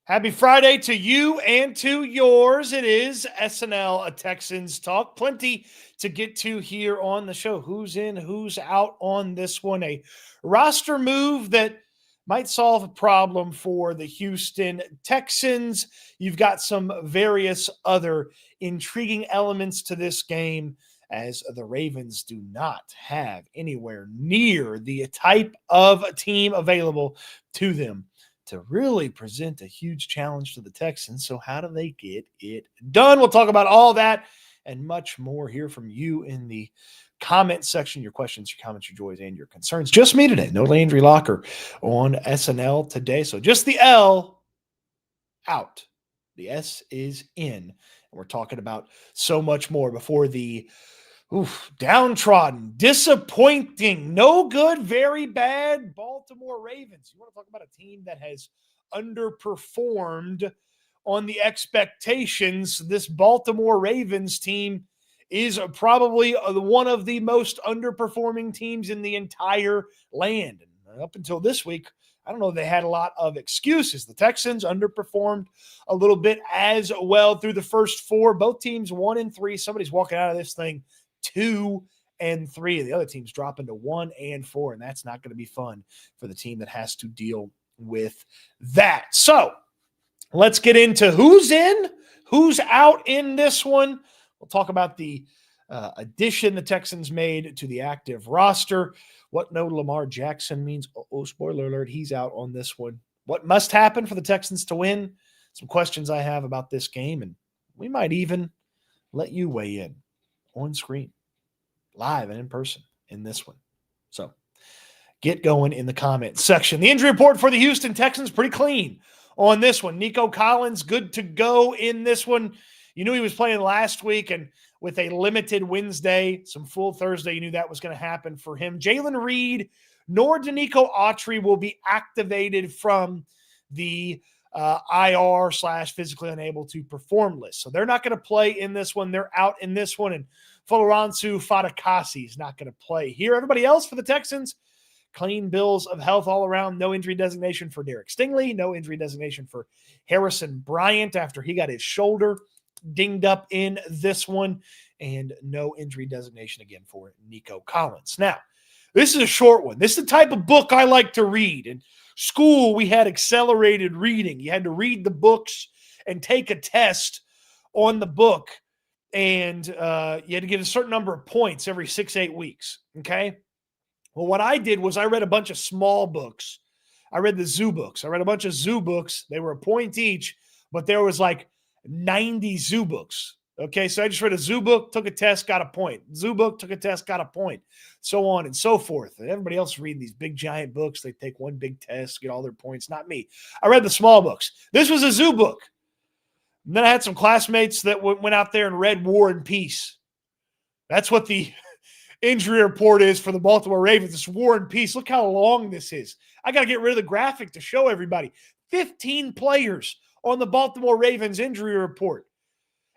Happy Friday to you and to yours. It is SNL Texans Talk. Plenty to get to here on the show. Who's in, who's out on this one? A roster move that might solve a problem for the Houston Texans. You've got some various other intriguing elements to this game, as the Ravens do not have anywhere near the type of team available to them to really present a huge challenge to the Texans. So how do they get it done? We'll talk about all that and much more. Hear from you in the comment section. Your questions, your comments, your joys, and your concerns. Just me today. No Landry Locker on SNL today. So just the L out. The S is in. And we're talking about so much more before the downtrodden, disappointing, no good, very bad Baltimore Ravens. You want to talk about a team that has underperformed on the expectations? This Baltimore Ravens team is probably one of the most underperforming teams in the entire land. And up until this week, I don't know if they had a lot of excuses. The Texans underperformed a little bit as well through the first four. Both teams 1-3. Somebody's walking out of this thing 2-3. The other team's dropping to 1-4, and that's not going to be fun for the team that has to deal with that. So let's get into who's in, who's out in this one. We'll talk about the addition the Texans made to the active roster, what no Lamar Jackson means. Spoiler alert, he's out on this one. What must happen for the Texans to win? Some questions I have about this game, and we might even let you weigh in on screen, live and in person in this one. So get going in the comment section. The injury report for the Houston Texans, pretty clean on this one. Nico Collins, good to go in this one. You knew he was playing last week, and with a limited Wednesday, some full Thursday, you knew that was going to happen for him. Jalen Reed nor Danico Autry will be activated from the IR/physically unable to perform list. So they're not going to play in this one. They're out in this one. And Foloransu Fatukasi is not going to play here. Everybody else for the Texans, clean bills of health all around. No injury designation for Derek Stingley. No injury designation for Harrison Bryant after he got his shoulder dinged up in this one. And no injury designation again for Nico Collins. Now, this is a short one. This is the type of book I like to read. In school, we had accelerated reading. You had to read the books and take a test on the book. And you had to get a certain number of points every 6-8 weeks. Okay. Well, what I did was I read a bunch of small books. I read the zoo books. I read a bunch of zoo books. They were a point each, but there was like 90 zoo books. Okay, so I just read a zoo book, took a test, got a point. Zoo book, took a test, got a point. So on and so forth. And everybody else reading these big, giant books, they take one big test, get all their points. Not me. I read the small books. This was a zoo book. And then I had some classmates that went out there and read War and Peace. That's what the injury report is for the Baltimore Ravens. It's War and Peace. Look how long this is. I got to get rid of the graphic to show everybody. 15 players on the Baltimore Ravens injury report.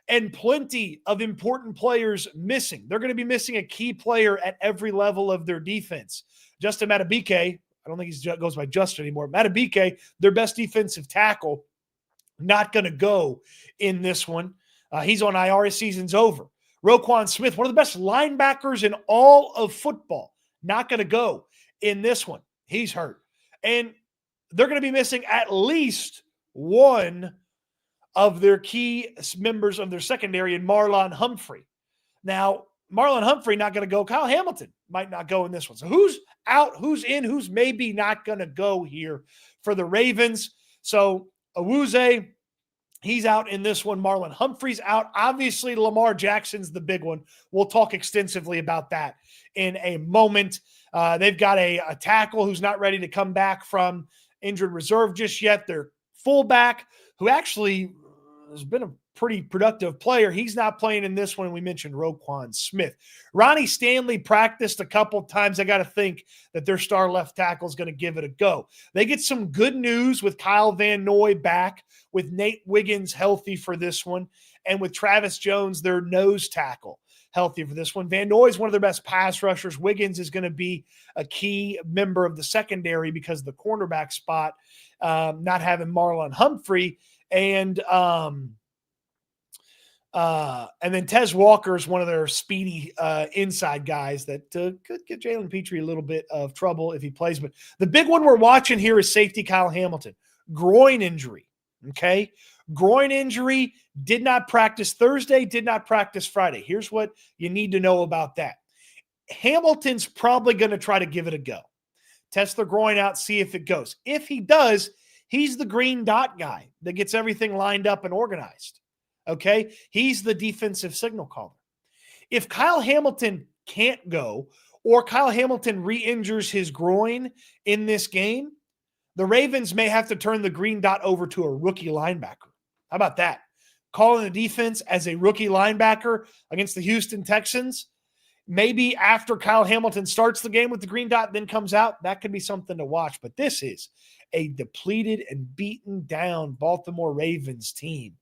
And plenty of important players missing. They're going to be missing a key player at every level of their defense. Justin Madubuike, I don't think he goes by Justin anymore. Madubuike, their best defensive tackle, not going to go in this one. He's on IR. His season's over. Roquan Smith, one of the best linebackers in all of football, not going to go in this one. He's hurt. And they're going to be missing at least one of their key members of their secondary in Marlon Humphrey. Now, Marlon Humphrey not going to go. Kyle Hamilton might not go in this one. So who's out, who's in, who's maybe not going to go here for the Ravens? So Awuzie, he's out in this one. Marlon Humphrey's out. Obviously, Lamar Jackson's the big one. We'll talk extensively about that in a moment. They've got a tackle who's not ready to come back from injured reserve just yet. Their fullback, who actually has been a pretty productive player, he's not playing in this one. We mentioned Roquan Smith. Ronnie Stanley practiced a couple times. I got to think that their star left tackle is going to give it a go. They get some good news with Kyle Van Noy back, with Nate Wiggins healthy for this one, and with Travis Jones, their nose tackle, healthy for this one. Van Noy is one of their best pass rushers. Wiggins is going to be a key member of the secondary because of the cornerback spot not having Marlon Humphrey. And then Tez Walker is one of their speedy inside guys that could get Jalen Petrie a little bit of trouble if he plays. But the big one we're watching here is safety Kyle Hamilton. Groin injury, okay? Groin injury, did not practice Thursday, did not practice Friday. Here's what you need to know about that. Hamilton's probably going to try to give it a go. Test the groin out, see if it goes. If he does, he's the green dot guy that gets everything lined up and organized. Okay? He's the defensive signal caller. If Kyle Hamilton can't go or Kyle Hamilton re-injures his groin in this game, the Ravens may have to turn the green dot over to a rookie linebacker. How about that? Calling the defense as a rookie linebacker against the Houston Texans. Maybe after Kyle Hamilton starts the game with the green dot, then comes out, that could be something to watch. But this is a depleted and beaten down Baltimore Ravens team.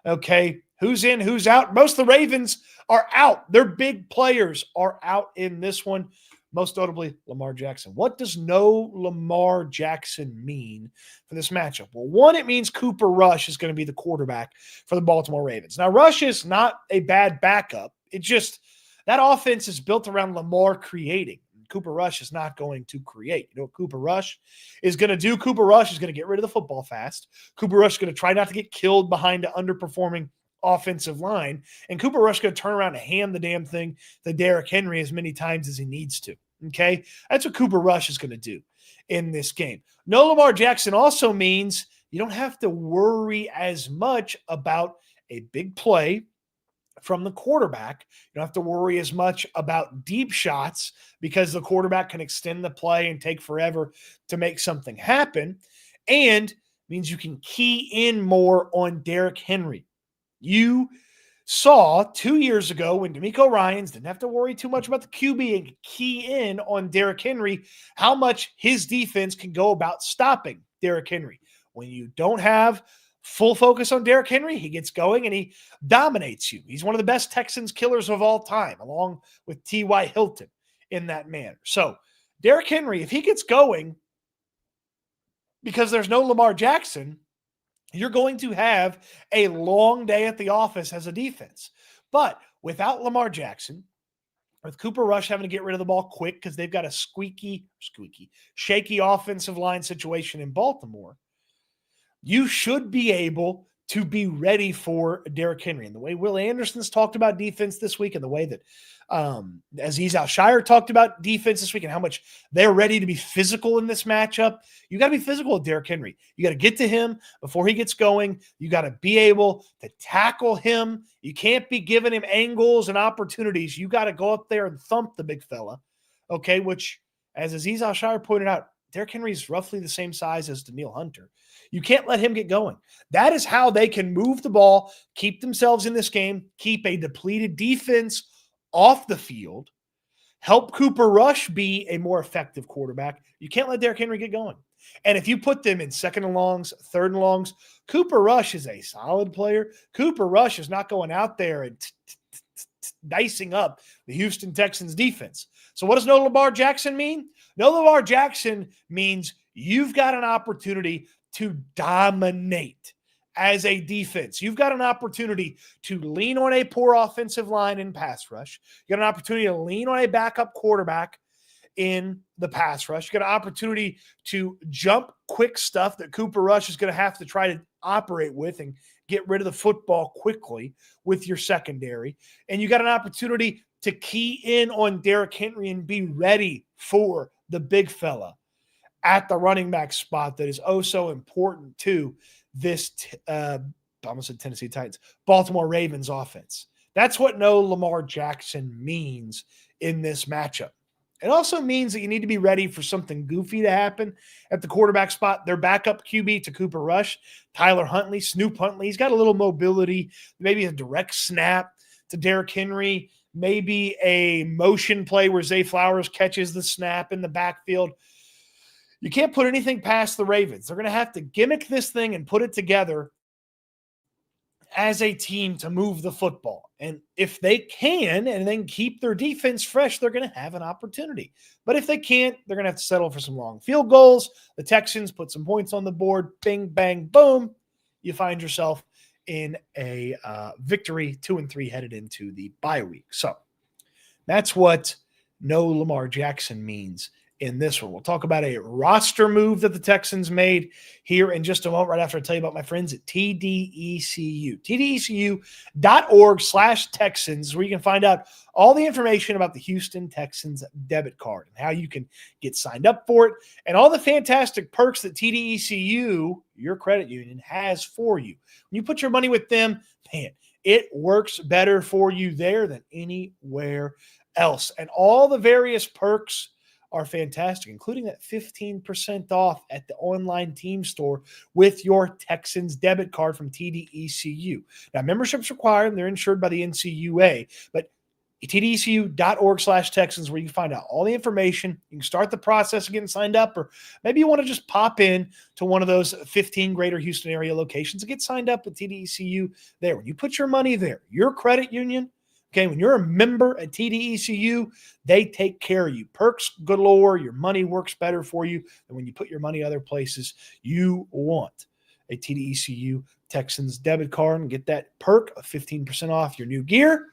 Okay, who's in, who's out? Most of the Ravens are out. Their big players are out in this one, most notably Lamar Jackson. What does no Lamar Jackson mean for this matchup? Well, one, it means Cooper Rush is going to be the quarterback for the Baltimore Ravens. Now, Rush is not a bad backup. It just, that offense is built around Lamar creating. Cooper Rush is not going to create. You know what Cooper Rush is going to do? Cooper Rush is going to get rid of the football fast. Cooper Rush is going to try not to get killed behind an underperforming offensive line. And Cooper Rush is going to turn around and hand the damn thing to Derrick Henry as many times as he needs to. Okay? That's what Cooper Rush is going to do in this game. No Lamar Jackson also means you don't have to worry as much about a big play from the quarterback. You don't have to worry as much about deep shots because the quarterback can extend the play and take forever to make something happen. And means you can key in more on Derrick Henry. You saw 2 years ago when DeMeco Ryans didn't have to worry too much about the QB and key in on Derrick Henry, how much his defense can go about stopping Derrick Henry. When you don't have full focus on Derrick Henry, he gets going and he dominates you. He's one of the best Texans killers of all time, along with T.Y. Hilton in that manner. So Derrick Henry, if he gets going, because there's no Lamar Jackson, you're going to have a long day at the office as a defense. But without Lamar Jackson, with Cooper Rush having to get rid of the ball quick because they've got a shaky offensive line situation in Baltimore, you should be able to be ready for Derrick Henry. And the way Will Anderson's talked about defense this week and the way that Azeez Al-Shire talked about defense this week and how much they're ready to be physical in this matchup, you got to be physical with Derrick Henry. You got to get to him before he gets going. You got to be able to tackle him. You can't be giving him angles and opportunities. You got to go up there and thump the big fella, okay, which, as Azeez Al-Shire pointed out, Derrick Henry is roughly the same size as Danielle Hunter. You can't let him get going. That is how they can move the ball, keep themselves in this game, keep a depleted defense off the field, help Cooper Rush be a more effective quarterback. You can't let Derrick Henry get going. And if you put them in second and longs, third and longs, Cooper Rush is a solid player. Cooper Rush is not going out there and dicing up the Houston Texans defense. So what does no Lamar Jackson mean? No Lamar Jackson means you've got an opportunity to dominate as a defense. You've got an opportunity to lean on a poor offensive line in pass rush. You got an opportunity to lean on a backup quarterback in the pass rush. You got an opportunity to jump quick stuff that Cooper Rush is going to have to try to operate with and get rid of the football quickly with your secondary. And you got an opportunity to key in on Derrick Henry and be ready for the big fella at the running back spot that is oh so important to this, I almost said Tennessee Titans, Baltimore Ravens offense. That's what no Lamar Jackson means in this matchup. It also means that you need to be ready for something goofy to happen at the quarterback spot. Their backup QB to Cooper Rush, Tyler Huntley, Snoop Huntley. He's got a little mobility, maybe a direct snap to Derrick Henry, maybe a motion play where Zay Flowers catches the snap in the backfield. You can't put anything past the Ravens. They're going to have to gimmick this thing and put it together as a team to move the football. And if they can and then keep their defense fresh, they're going to have an opportunity. But if they can't, they're going to have to settle for some long field goals. The Texans put some points on the board. Bing, bang, boom. You find yourself in a victory, 2-3 headed into the bye week. So that's what no Lamar Jackson means in this one. We'll talk about a roster move that the Texans made here in just a moment, right after I tell you about my friends at TDECU. TDECU.org/Texans, where you can find out all the information about the Houston Texans debit card and how you can get signed up for it and all the fantastic perks that TDECU, your credit union, has for you. When you put your money with them, man, it works better for you there than anywhere else. And all the various perks are fantastic, including that 15% off at the online team store with your Texans debit card from TDECU. Now, membership's required, and they're insured by the NCUA, but TDECU.org/Texans, where you can find out all the information. You can start the process of getting signed up, or maybe you want to just pop in to one of those 15 greater Houston area locations and get signed up at TDECU there. When you put your money there, your credit union, okay, when you're a member at TDECU, they take care of you. Perks galore. Your money works better for you than when you put your money other places. You want a TDECU Texans debit card and get that perk of 15% off your new gear.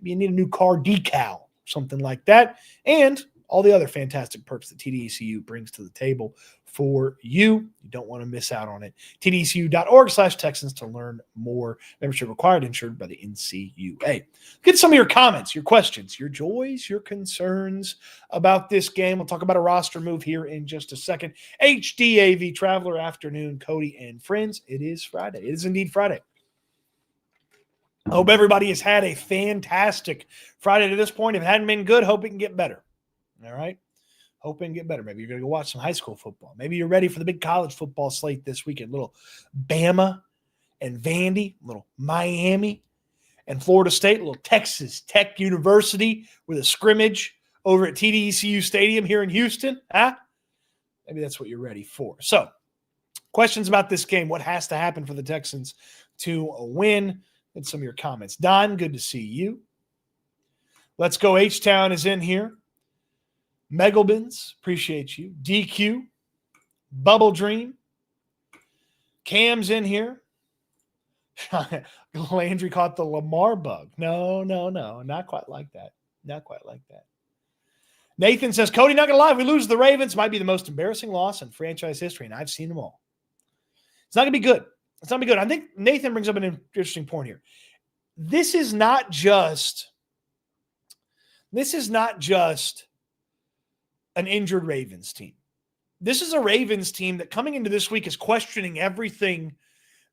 Maybe you need a new car decal, something like that, and all the other fantastic perks that TDECU brings to the table for you. You don't want to miss out on it. TDECU.org/Texans to learn more. Membership required, insured by the NCUA. Get some of your comments, your questions, your joys, your concerns about this game. We'll talk about a roster move here in just a second. HDAV Traveler Afternoon, Cody and friends. It is Friday. It is indeed Friday. I hope everybody has had a fantastic Friday to this point. If it hadn't been good, hope it can get better. All right? Hope it can get better. Maybe you're going to go watch some high school football. Maybe you're ready for the big college football slate this weekend. Little Bama and Vandy, little Miami and Florida State, little Texas Tech University with a scrimmage over at TDECU Stadium here in Houston. Huh? Maybe that's what you're ready for. So, questions about this game. What has to happen for the Texans to win? And some of your comments. Don, good to see you. Let's go. H-Town is in here. Megalbins, appreciate you. DQ, Bubble Dream. Cam's in here. Landry caught the Lamar bug. No, not quite like that. Not quite like that. Nathan says, Cody, not going to lie, if we lose the Ravens, might be the most embarrassing loss in franchise history, and I've seen them all. It's not going to be good. It's not going to be good. I think Nathan brings up an interesting point here. This is not just an injured Ravens team. This is a Ravens team that coming into this week is questioning everything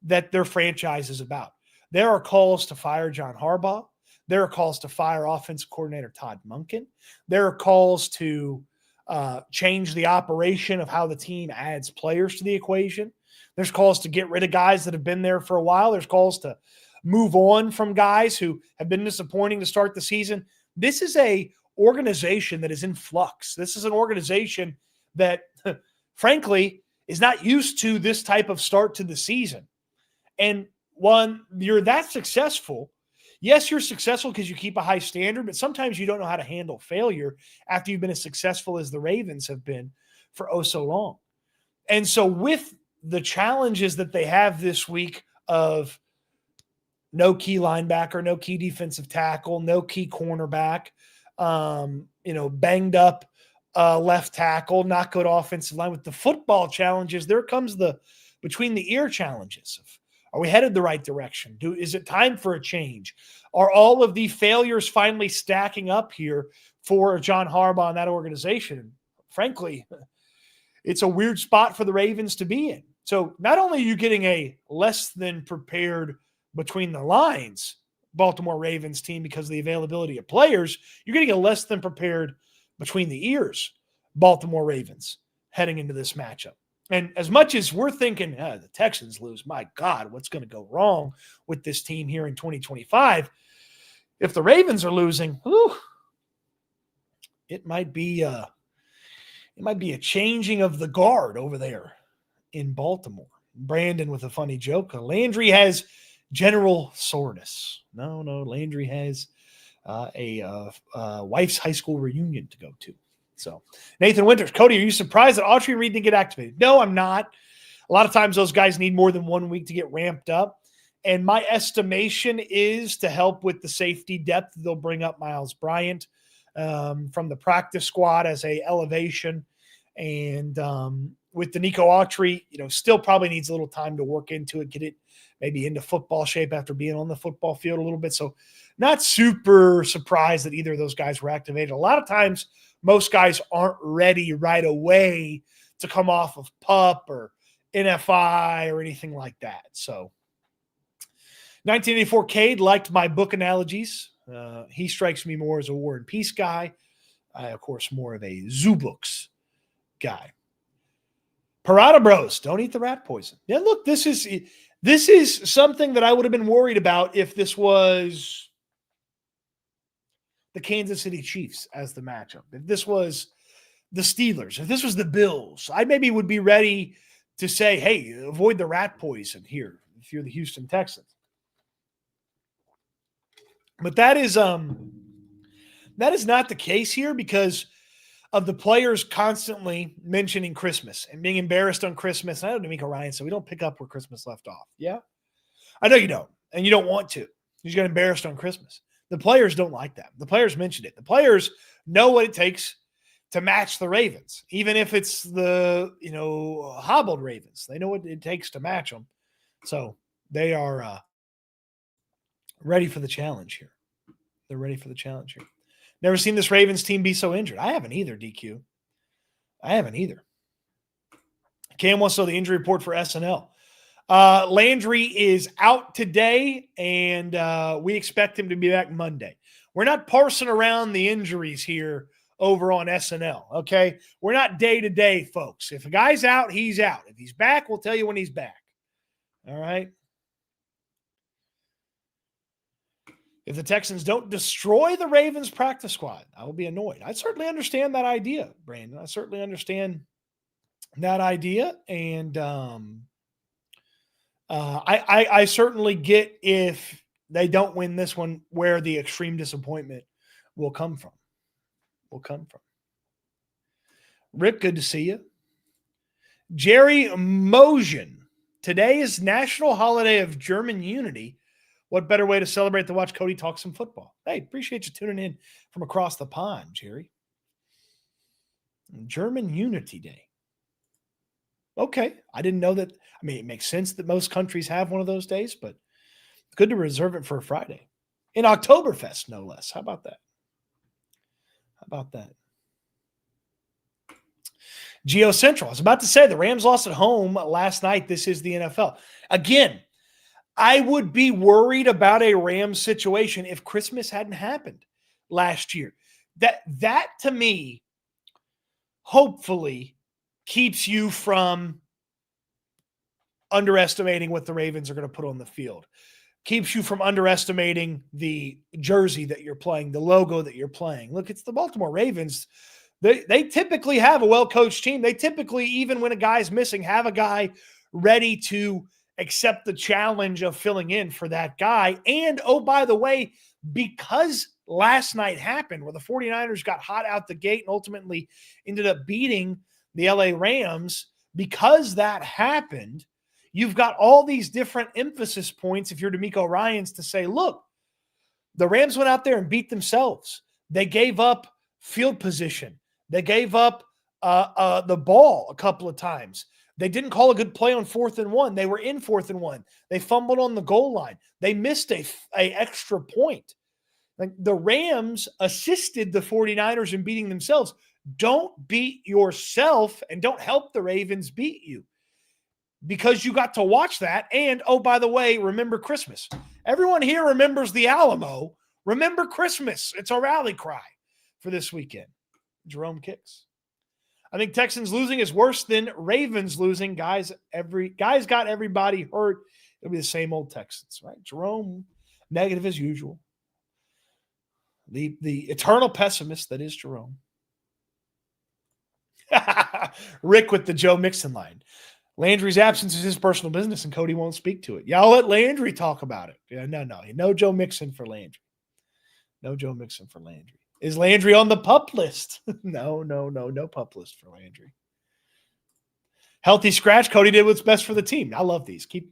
that their franchise is about. There are calls to fire John Harbaugh. There are calls to fire offensive coordinator Todd Monken. There are calls to change the operation of how the team adds players to the equation. There's calls to get rid of guys that have been there for a while. There's calls to move on from guys who have been disappointing to start the season. This is a organization that is in flux. This is an organization that, frankly, is not used to this type of start to the season. And when you're that successful, yes, you're successful because you keep a high standard, but sometimes you don't know how to handle failure after you've been as successful as the Ravens have been for oh so long. And so with the challenges that they have this week of no key linebacker, no key defensive tackle, no key cornerback, banged up left tackle, not good offensive line. With the football challenges, there comes the between the ear challenges. Are we headed the right direction? Is it time for a change? Are all of the failures finally stacking up here for John Harbaugh and that organization? Frankly, it's a weird spot for the Ravens to be in. So not only are you getting a less than prepared between the lines Baltimore Ravens team because of the availability of players, you're getting a less than prepared between the ears Baltimore Ravens heading into this matchup. And as much as we're thinking, the Texans lose, my God, what's going to go wrong with this team here in 2025? If the Ravens are losing, it might be a changing of the guard over there in Baltimore. Brandon with a funny joke. Landry has general soreness. No, Landry has a wife's high school reunion to go to. So, Nathan Winters, Cody, are you surprised that Autry and Reed didn't get activated? No, I'm not. A lot of times those guys need more than 1 week to get ramped up. And my estimation is to help with the safety depth, they'll bring up Miles Bryant from the practice squad as a elevation. And with the Nico Autry, still probably needs a little time to work into it, get it maybe into football shape after being on the football field a little bit. So not super surprised that either of those guys were activated. A lot of times most guys aren't ready right away to come off of PUP or NFI or anything like that. So 1984 Cade liked my book analogies. He strikes me more as a War and Peace guy. I, of course, more of a Zoo Books guy. Parada Bros, don't eat the rat poison. Yeah, look, this is something that I would have been worried about if this was the Kansas City Chiefs as the matchup. If this was the Steelers, if this was the Bills, I maybe would be ready to say, hey, avoid the rat poison here if you're the Houston Texans. But that is not the case here because of the players constantly mentioning Christmas and being embarrassed on Christmas. And I know D'Amico Ryan said we don't pick up where Christmas left off. Yeah, I know you don't, and you don't want to. You get embarrassed on Christmas. The players don't like that. The players mentioned it. The players know what it takes to match the Ravens, even if it's the hobbled Ravens. They know what it takes to match them, so they are ready for the challenge here. They're ready for the challenge here. Never seen this Ravens team be so injured. I haven't either, DQ. I haven't either. Cam wants to know the injury report for SNL. Landry is out today, and we expect him to be back Monday. We're not parsing around the injuries here over on SNL, okay? We're not day-to-day, folks. If a guy's out, he's out. If he's back, we'll tell you when he's back. All right? If the Texans don't destroy the Ravens practice squad, I will be annoyed. I certainly understand that idea, Brandon. I certainly understand that idea. And I certainly get if they don't win this one where the extreme disappointment will come from. Rick, good to see you. Jerry Mosion. Today is National Holiday of German Unity. What better way to celebrate than watch Cody talk some football? Hey, appreciate you tuning in from across the pond, Jerry. German Unity Day. Okay, I didn't know that. I mean, it makes sense that most countries have one of those days, but good to reserve it for a Friday. In Oktoberfest, no less. How about that? Geo Central. I was about to say the Rams lost at home last night. This is the NFL. Again, I would be worried about a Rams situation if Christmas hadn't happened last year. That to me, hopefully, keeps you from underestimating what the Ravens are going to put on the field. Keeps you from underestimating the jersey that you're playing, the logo that you're playing. Look, it's the Baltimore Ravens. They typically have a well-coached team. They typically, even when a guy's missing, have a guy ready to accept the challenge of filling in for that guy. And, oh, by the way, because last night happened where the 49ers got hot out the gate and ultimately ended up beating the LA Rams, because that happened, you've got all these different emphasis points if you're D'Amico Ryans to say, look, the Rams went out there and beat themselves. They gave up field position. They gave up the ball a couple of times. They didn't call a good play on 4th and 1. They were in 4th and 1. They fumbled on the goal line. They missed a extra point. Like the Rams assisted the 49ers in beating themselves. Don't beat yourself and don't help the Ravens beat you because you got to watch that. And, oh, by the way, remember Christmas. Everyone here remembers the Alamo. Remember Christmas. It's a rally cry for this weekend. Jerome Kicks. I think Texans losing is worse than Ravens losing. Guys got everybody hurt. It'll be the same old Texans, right? Jerome, negative as usual. The eternal pessimist that is Jerome. Rick with the Joe Mixon line. Landry's absence is his personal business, and Cody won't speak to it. Y'all let Landry talk about it. Yeah, no Joe Mixon for Landry. No Joe Mixon for Landry. Is Landry on the pup list? No pup list for Landry. Healthy scratch. Cody did what's best for the team. I love these. Keep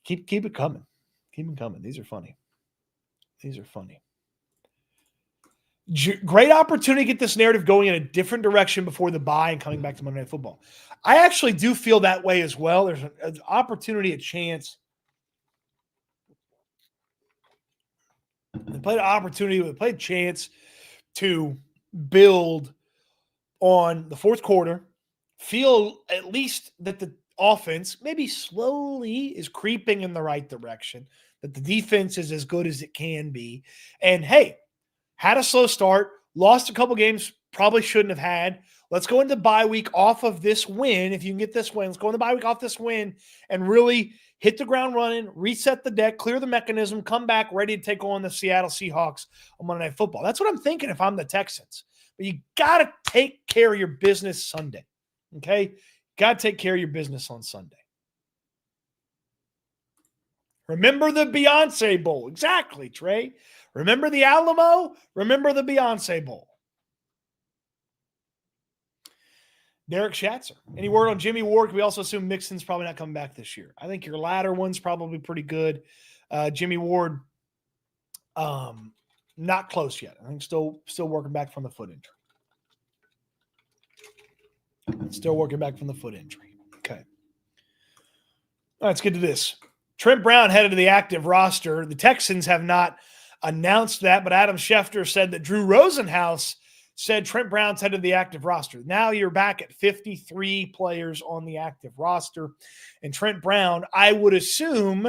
it coming. Keep them coming. These are funny. Great opportunity to get this narrative going in a different direction before the bye and coming back to Monday Night Football. I actually do feel that way as well. There's an opportunity, a chance. They played an opportunity, they played a chance to build on the fourth quarter, feel at least that the offense maybe slowly is creeping in the right direction, that the defense is as good as it can be. And hey, had a slow start, lost a couple games, probably shouldn't have had. Let's go into bye week off of this win. If you can get this win, let's go into bye week off this win and really hit the ground running, reset the deck, clear the mechanism, come back ready to take on the Seattle Seahawks on Monday Night Football. That's what I'm thinking if I'm the Texans. But you got to take care of your business Sunday, okay? Got to take care of your business on Sunday. Remember the Beyonce Bowl. Exactly, Trey. Remember the Alamo? Remember the Beyonce Bowl. Derek Schatzer. Any word on Jimmy Ward? We also assume Mixon's probably not coming back this year. I think your latter one's probably pretty good. Jimmy Ward, not close yet. I think still working back from the foot injury. Okay. All right, let's get to this. Trent Brown headed to the active roster. The Texans have not announced that, but Adam Schefter said that Drew Rosenhaus said Trent Brown's headed to the active roster. Now you're back at 53 players on the active roster. And Trent Brown, I would assume,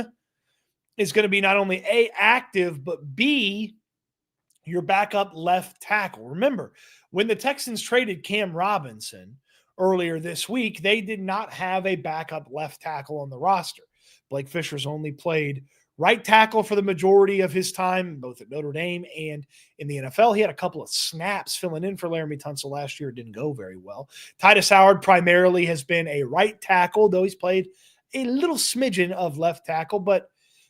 is going to be not only A, active, but B, your backup left tackle. Remember, when the Texans traded Cam Robinson earlier this week, they did not have a backup left tackle on the roster. Blake Fisher's only played right tackle for the majority of his time, both at Notre Dame and in the NFL. He had a couple of snaps filling in for Laramie Tunsil last year. It didn't go very well. Titus Howard primarily has been a right tackle, though he's played a little smidgen of left tackle. But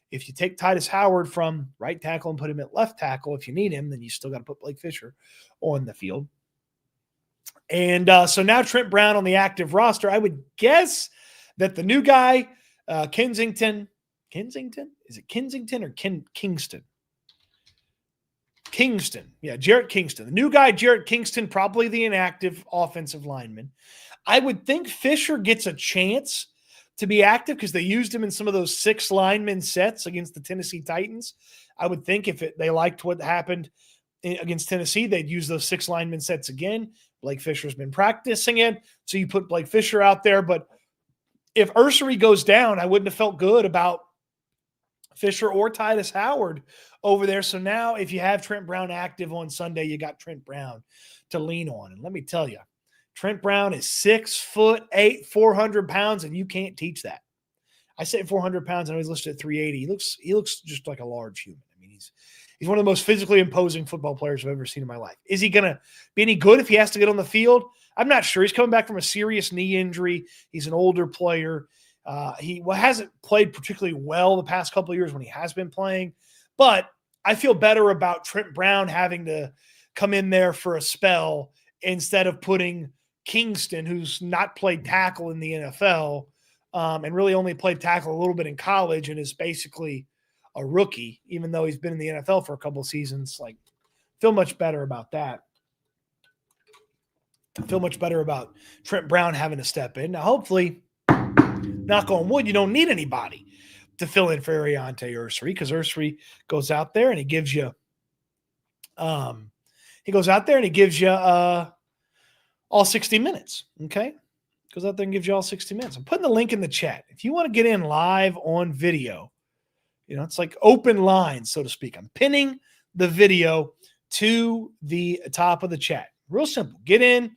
if you take Titus Howard from right tackle and put him at left tackle, if you need him, then you still got to put Blake Fisher on the field. And so now Trent Brown on the active roster. I would guess that the new guy, Kensington? Is it Kensington or Kingston? Kingston. Yeah, Jarrett Kingston. The new guy, Jarrett Kingston, probably the inactive offensive lineman. I would think Fisher gets a chance to be active because they used him in some of those 6 lineman sets against the Tennessee Titans. I would think if they liked what happened against Tennessee, they'd use those 6 lineman sets again. Blake Fisher's been practicing it, so you put Blake Fisher out there. But if Ursery goes down, I wouldn't have felt good about Fisher or Titus Howard over there. So now if you have Trent Brown active on Sunday, you got Trent Brown to lean on. And let me tell you, Trent Brown is 6'8", 400 pounds, and you can't teach that. I say 400 pounds, and he's listed at 380. He looks just like a large human. I mean, he's one of the most physically imposing football players I've ever seen in my life. Is he going to be any good if he has to get on the field? I'm not sure. He's coming back from a serious knee injury. He's an older player. He hasn't played particularly well the past couple of years when he has been playing. But I feel better about Trent Brown having to come in there for a spell instead of putting Kingston, who's not played tackle in the NFL and really only played tackle a little bit in college and is basically a rookie, even though he's been in the NFL for a couple of seasons. Like, feel much better about that. I feel much better about Trent Brown having to step in. Now, hopefully, knock on wood, you don't need anybody to fill in for Ariante Ursery, because Ursery goes out there and he gives you all 60 minutes. Okay. Goes out there and gives you all 60 minutes. I'm putting the link in the chat. If you want to get in live on video, it's like open lines, so to speak. I'm pinning the video to the top of the chat. Real simple. Get in,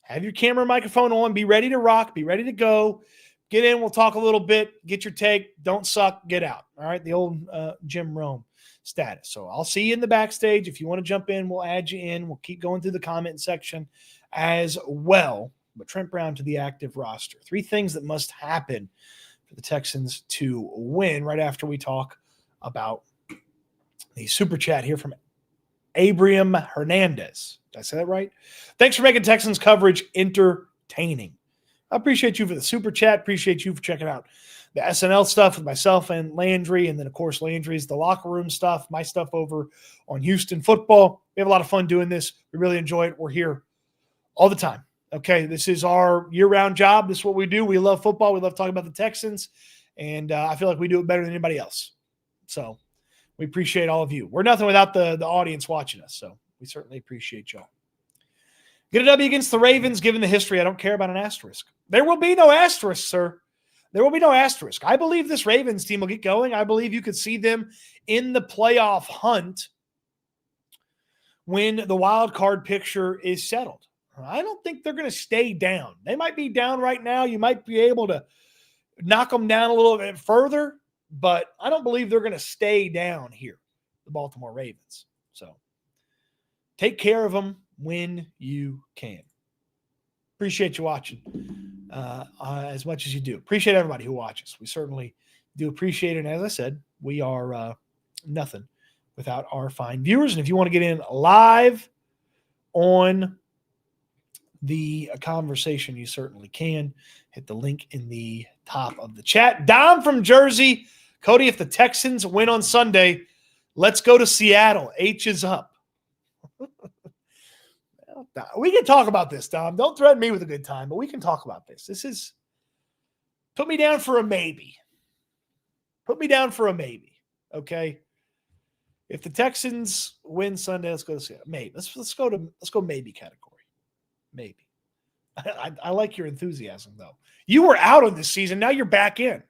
have your camera and microphone on, be ready to rock, be ready to go. Get in, we'll talk a little bit, get your take, don't suck, get out. All right, the old Jim Rome status. So I'll see you in the backstage. If you want to jump in, we'll add you in. We'll keep going through the comment section as well. but Trent Brown to the active roster. 3 things that must happen for the Texans to win right after we talk about the super chat here from Abraham Hernandez. Did I say that right? Thanks for making Texans coverage entertaining. I appreciate you for the super chat. Appreciate you for checking out the SNL stuff with myself and Landry. And then, of course, Landry's the locker room stuff, my stuff over on Houston football. We have a lot of fun doing this. We really enjoy it. We're here all the time. Okay, this is our year-round job. This is what we do. We love football. We love talking about the Texans. And I feel like we do it better than anybody else. So we appreciate all of you. We're nothing without the audience watching us. So we certainly appreciate y'all. Get a W against the Ravens, given the history. I don't care about an asterisk. There will be no asterisk, sir. There will be no asterisk. I believe this Ravens team will get going. I believe you could see them in the playoff hunt when the wild card picture is settled. I don't think they're going to stay down. They might be down right now. You might be able to knock them down a little bit further, but I don't believe they're going to stay down here, the Baltimore Ravens. So take care of them when you can. Appreciate you watching as much as you do. Appreciate everybody who watches. We certainly do appreciate it. And as I said, we are nothing without our fine viewers. And if you want to get in live on the conversation, you certainly can. Hit the link in the top of the chat. Dom from Jersey. Cody, if the Texans win on Sunday, let's go to Seattle. H is up. We can talk about this, Dom. Don't threaten me with a good time, but we can talk about this. This is – put me down for a maybe. Put me down for a maybe, okay? If the Texans win Sunday, let's go to Seattle. Maybe. Let's go maybe category. Maybe. I like your enthusiasm, though. You were out on this season. Now you're back in.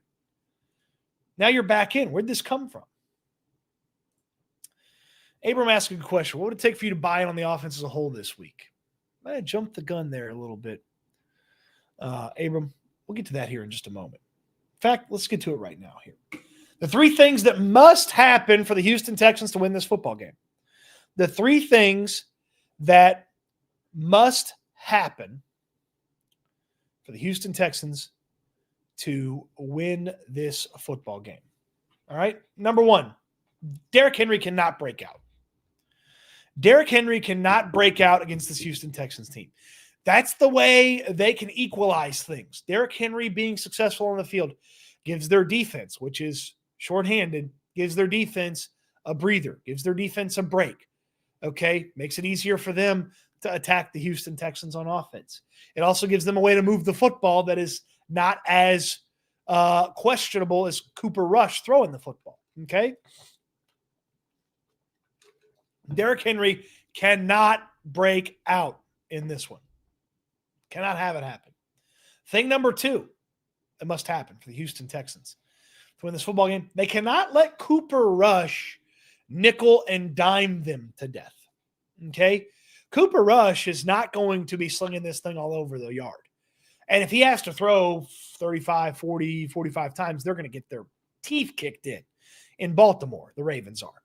Where'd this come from? Abram asked a good question. What would it take for you to buy in on the offense as a whole this week? I jumped the gun there a little bit. Abram, we'll get to that here in just a moment. In fact, let's get to it right now here. The 3 things that must happen for the Houston Texans to win this football game. The 3 things that must happen for the Houston Texans to win this football game. All right. Number 1, Derrick Henry cannot break out. Derrick Henry cannot break out against this Houston Texans team. That's the way they can equalize things. Derrick Henry being successful on the field gives their defense, which is shorthanded, gives their defense a breather, gives their defense a break. Okay? Makes it easier for them to attack the Houston Texans on offense. It also gives them a way to move the football that is not as questionable as Cooper Rush throwing the football. Okay? Derrick Henry cannot break out in this one. Cannot have it happen. Thing number 2 that must happen for the Houston Texans to win this football game, they cannot let Cooper Rush nickel and dime them to death. Okay? Cooper Rush is not going to be slinging this thing all over the yard. And if he has to throw 35, 40, 45 times, they're going to get their teeth kicked in Baltimore. The Ravens are.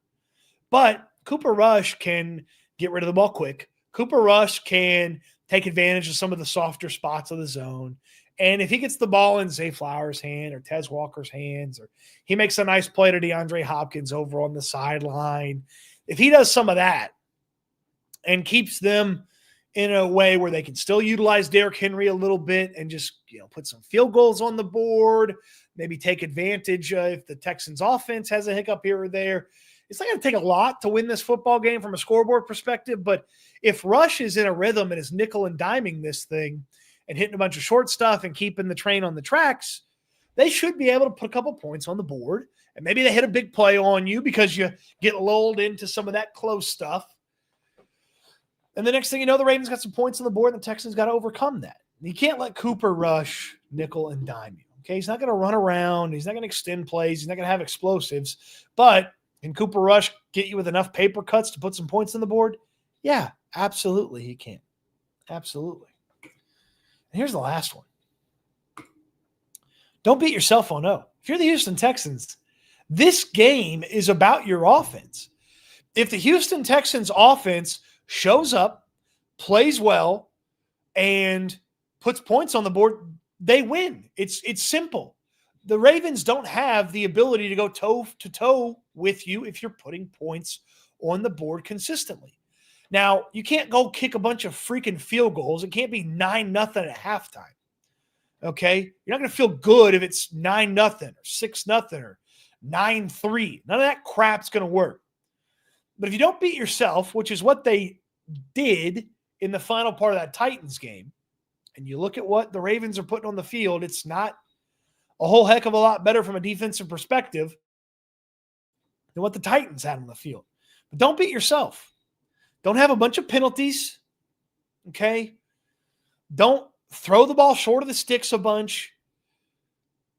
But Cooper Rush can get rid of the ball quick. Cooper Rush can take advantage of some of the softer spots of the zone. And if he gets the ball in Zay Flowers' hand or Tez Walker's hands, or he makes a nice play to DeAndre Hopkins over on the sideline, if he does some of that and keeps them in a way where they can still utilize Derrick Henry a little bit and just, put some field goals on the board, maybe take advantage if the Texans offense has a hiccup here or there. It's not going to take a lot to win this football game from a scoreboard perspective, but if Rush is in a rhythm and is nickel and diming this thing and hitting a bunch of short stuff and keeping the train on the tracks, they should be able to put a couple points on the board, and maybe they hit a big play on you because you get lulled into some of that close stuff. And the next thing you know, the Ravens got some points on the board, and the Texans got to overcome that. You can't let Cooper Rush nickel and dime you. Okay, he's not going to run around. He's not going to extend plays. He's not going to have explosives. But can Cooper Rush get you with enough paper cuts to put some points on the board? Yeah, absolutely he can. Absolutely. And here's the last one. Don't beat yourself on O. If you're the Houston Texans, this game is about your offense. If the Houston Texans offense shows up, plays well, and puts points on the board, they win. It's simple. The Ravens don't have the ability to go toe to toe with you if you're putting points on the board consistently. Now, you can't go kick a bunch of freaking field goals. It can't be 9-0 at halftime. Okay? You're not going to feel good if it's 9-0 or 6-0 or 9-3. None of that crap's going to work. But if you don't beat yourself, which is what they did in the final part of that Titans game, and you look at what the Ravens are putting on the field, it's not a whole heck of a lot better from a defensive perspective than what the Titans had on the field. But don't beat yourself. Don't have a bunch of penalties, okay? Don't throw the ball short of the sticks a bunch.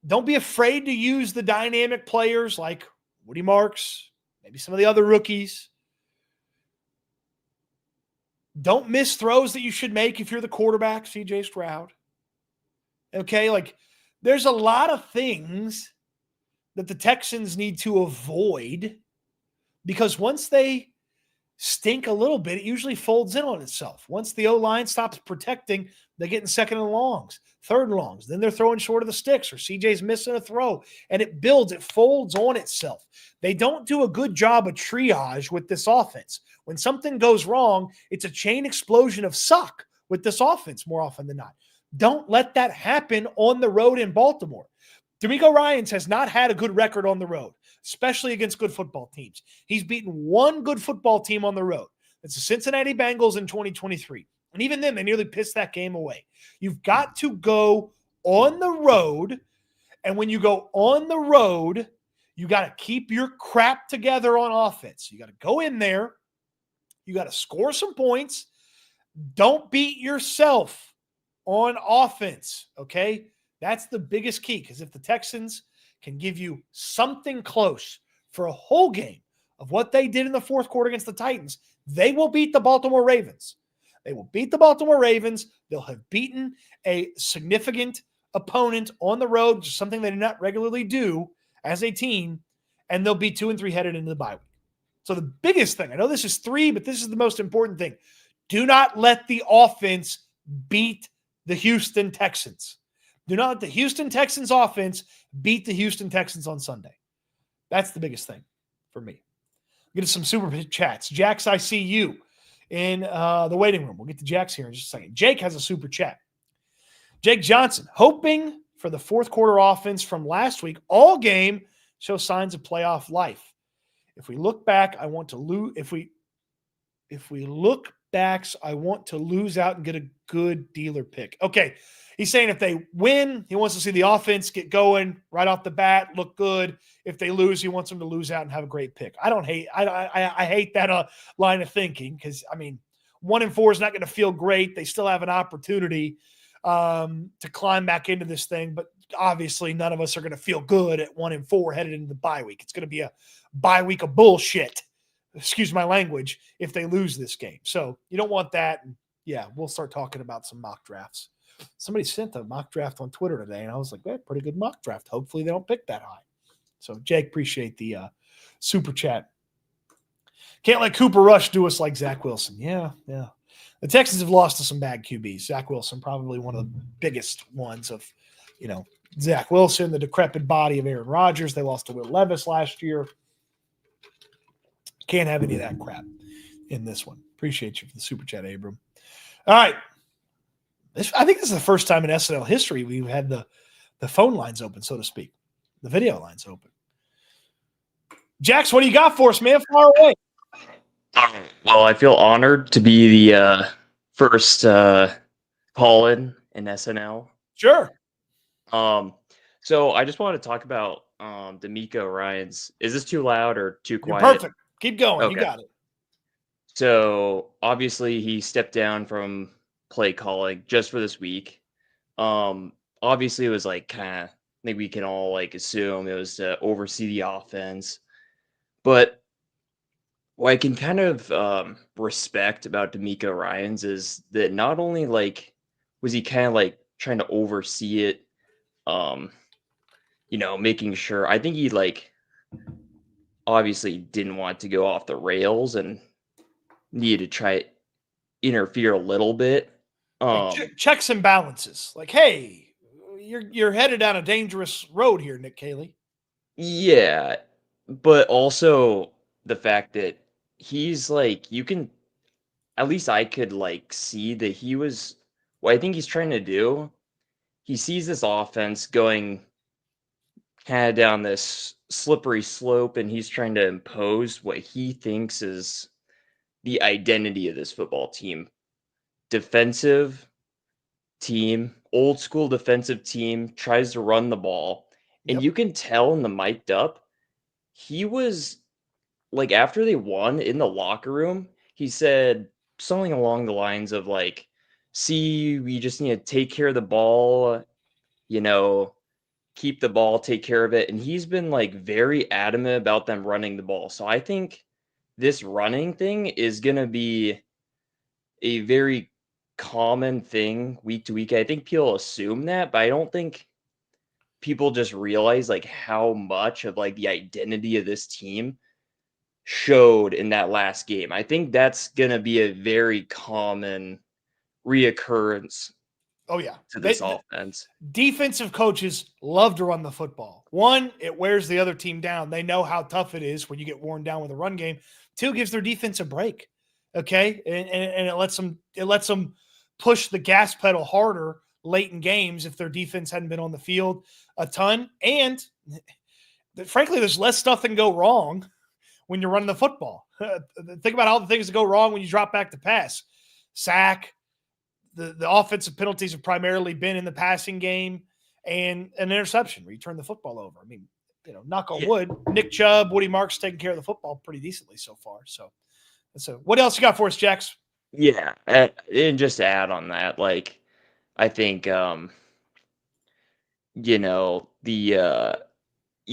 Don't be afraid to use the dynamic players like Woody Marks, maybe some of the other rookies. Don't miss throws that you should make if you're the quarterback, CJ Stroud. Okay, like there's a lot of things that the Texans need to avoid because once they stink a little bit, it usually folds in on itself. Once the O-line stops protecting, they get in second and longs, third and longs. Then they're throwing short of the sticks or CJ's missing a throw, and it builds. It folds on itself. They don't do a good job of triage with this offense. When something goes wrong, it's a chain explosion of suck with this offense more often than not. Don't let that happen on the road in Baltimore. DeMeco Ryans has not had a good record on the road, especially against good football teams. He's beaten one good football team on the road. It's the Cincinnati Bengals in 2023. And even then, they nearly pissed that game away. You've got to go on the road. And when you go on the road, you got to keep your crap together on offense. You got to go in there. You got to score some points. Don't beat yourself on offense, okay? That's the biggest key, because if the Texans can give you something close for a whole game of what they did in the fourth quarter against the Titans, they will beat the Baltimore Ravens. They will beat the Baltimore Ravens. They'll have beaten a significant opponent on the road, which is something they do not regularly do as a team, and they'll be 2-3 headed into the bye week. So the biggest thing, I know this is 3, but this is the most important thing. Do not let the offense beat the Houston Texans. Do not let the Houston Texans offense beat the Houston Texans on Sunday. That's the biggest thing for me. Get to some super chats. Jax, I see you in the waiting room. We'll get to Jax here in just a second. Jake has a super chat. Jake Johnson, hoping for the fourth quarter offense from last week, all game shows signs of playoff life. If we look back, I want to lose. If we look backs, I want to lose out and get a good dealer pick. Okay. He's saying if they win, he wants to see the offense get going right off the bat, look good. If they lose, he wants them to lose out and have a great pick. I hate that line of thinking because, 1-4 is not going to feel great. They still have an opportunity to climb back into this thing, but obviously none of us are going to feel good at 1-4 headed into the bye week. It's going to be a bye week of bullshit. Excuse my language, if they lose this game. So you don't want that. And yeah, we'll start talking about some mock drafts. Somebody sent a mock draft on Twitter today, and I was like, pretty good mock draft. Hopefully they don't pick that high. So, Jake, appreciate the super chat. Can't let Cooper Rush do us like Zach Wilson. Yeah. The Texans have lost to some bad QBs. Zach Wilson, probably one of the biggest ones of, Zach Wilson, the decrepit body of Aaron Rodgers. They lost to Will Levis last year. Can't have any of that crap in this one. Appreciate you for the super chat, Abram. All right. I think this is the first time in SNL history we've had the phone lines open, so to speak. The video lines open. Jax, what do you got for us, man? Far away. Well, I feel honored to be the first call-in SNL. Sure. So I just wanted to talk about DeMeco Ryans. Is this too loud or too quiet? You're perfect. Keep going. Okay. You got it. So obviously he stepped down from play calling just for this week. Obviously it was like kind of, I think we can all like assume it was to oversee the offense. But what I can kind of respect about DeMeco Ryans is that not only like was he kind of like trying to oversee it, making sure, I think he like obviously didn't want to go off the rails and needed to try interfere a little bit. Like Um, checks and balances. Like, hey, you're headed down a dangerous road here, Nick Caley. yeah, but also the fact that he's like, you can, at least I could like see that he was, what I think he's trying to do. He sees this offense going kind of down this slippery slope, and he's trying to impose what he thinks is the identity of this football team. Defensive team, old school defensive team, tries to run the ball. And Yep. you can tell in the mic'd up, he was like, after they won in the locker room, he said something along the lines of like, see, we just need to take care of the ball, you know, keep the ball, take care of it. And he's been like very adamant about them running the ball. So I think this running thing is going to be a very common thing week to week. I think people assume that, but I don't think people just realize like how much of like the identity of this team showed in that last game. I think that's going to be a very common reoccurrence Oh yeah. to this offense. Defensive coaches love to run the football. One, it wears the other team down. They know how tough it is when you get worn down with a run game. Two, gives their defense a break. Okay. And it lets them push the gas pedal harder late in games if their defense hadn't been on the field a ton. And frankly, there's less stuff that can go wrong when you're running the football. Think about all the things that go wrong when you drop back to pass. Sack, the offensive penalties have primarily been in the passing game and an interception where you turn the football over. I mean, knock on wood, Nick Chubb, Woody Marks taking care of the football pretty decently so far. So what else you got for us, Jax? Yeah. And just to add on that, like, I think, you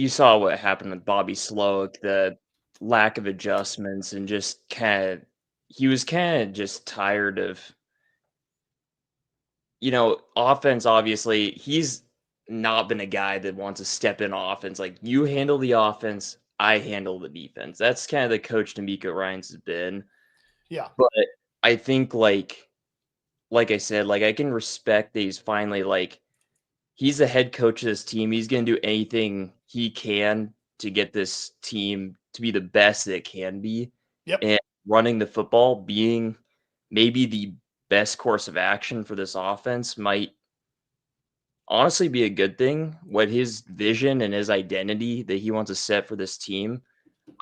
saw what happened with Bobby Sloak, the lack of adjustments, and just he was kind of just tired of, offense. Obviously, he's not been a guy that wants to step in offense. Like, you handle the offense, I handle the defense. That's kind of the coach D'Amico Ryans has been. Yeah. But I think, like I said, like, I can respect that he's finally like, he's the head coach of this team. He's going to do anything he can to get this team to be the best that it can be. Yep. And running the football being maybe the best course of action for this offense might honestly be a good thing. What his vision and his identity that he wants to set for this team,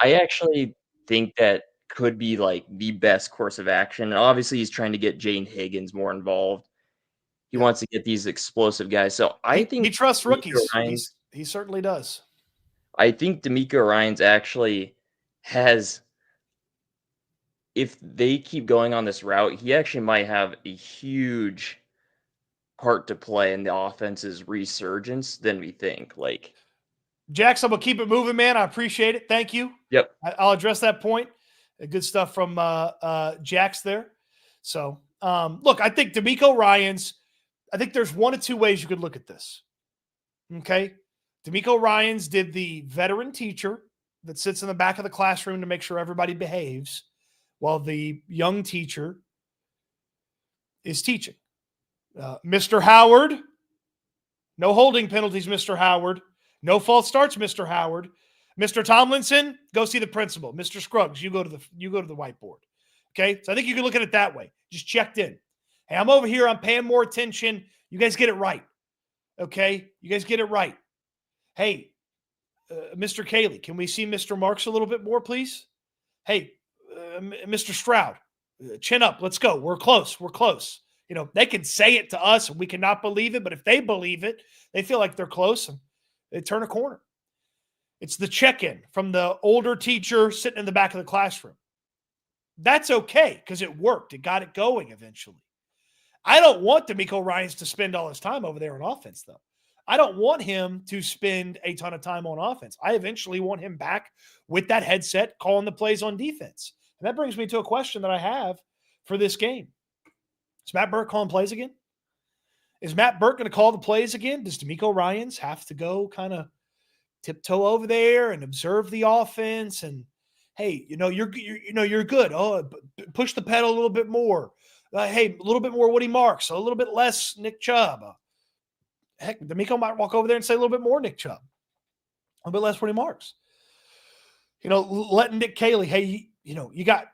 I actually think that could be like the best course of action. And obviously, he's trying to get Jane Higgins more involved. He wants to get these explosive guys. So I think he trusts D'Amico rookies. Ryans, He certainly does. I think D'Amico Ryans actually has, if they keep going on this route, he actually might have a huge part to play in the offense's resurgence than we think. Like, Jax, I'm gonna keep it moving, man. I appreciate it. Thank you. yep. I'll address that point. Good stuff from Jax there. So, look, I think D'Amico Ryans. I think there's one of two ways you could look at this. Okay, D'Amico Ryans did the veteran teacher that sits in the back of the classroom to make sure everybody behaves, while the young teacher is teaching. Mr. Howard, no holding penalties, Mr. Howard. No false starts, Mr. Howard. Mr. Tomlinson, go see the principal. Mr. Scruggs, you go to the whiteboard. Okay, so I think you can look at it that way. Just checked in. Hey, I'm over here. I'm paying more attention. You guys get it right. Okay, you guys get it right. Hey, Mr. Caley, can we see Mr. Marks a little bit more, please? Hey, Mr. Stroud, chin up. Let's go. We're close. We're close. They can say it to us and we cannot believe it, but if they believe it, they feel like they're close and they turn a corner. It's the check-in from the older teacher sitting in the back of the classroom. That's okay because it worked. It got it going eventually. I don't want D'Amico Ryans to spend all his time over there on offense, though. I don't want him to spend a ton of time on offense. I eventually want him back with that headset calling the plays on defense. And that brings me to a question that I have for this game. Is Matt Burke calling plays again? Is Matt Burke going to call the plays again? Does D'Amico Ryans have to go kind of tiptoe over there and observe the offense? And hey, you're good. Oh, push the pedal a little bit more. Hey, a little bit more Woody Marks, a little bit less Nick Chubb. Heck, D'Amico might walk over there and say a little bit more Nick Chubb, a little bit less Woody Marks. Letting Nick Caley, hey, you got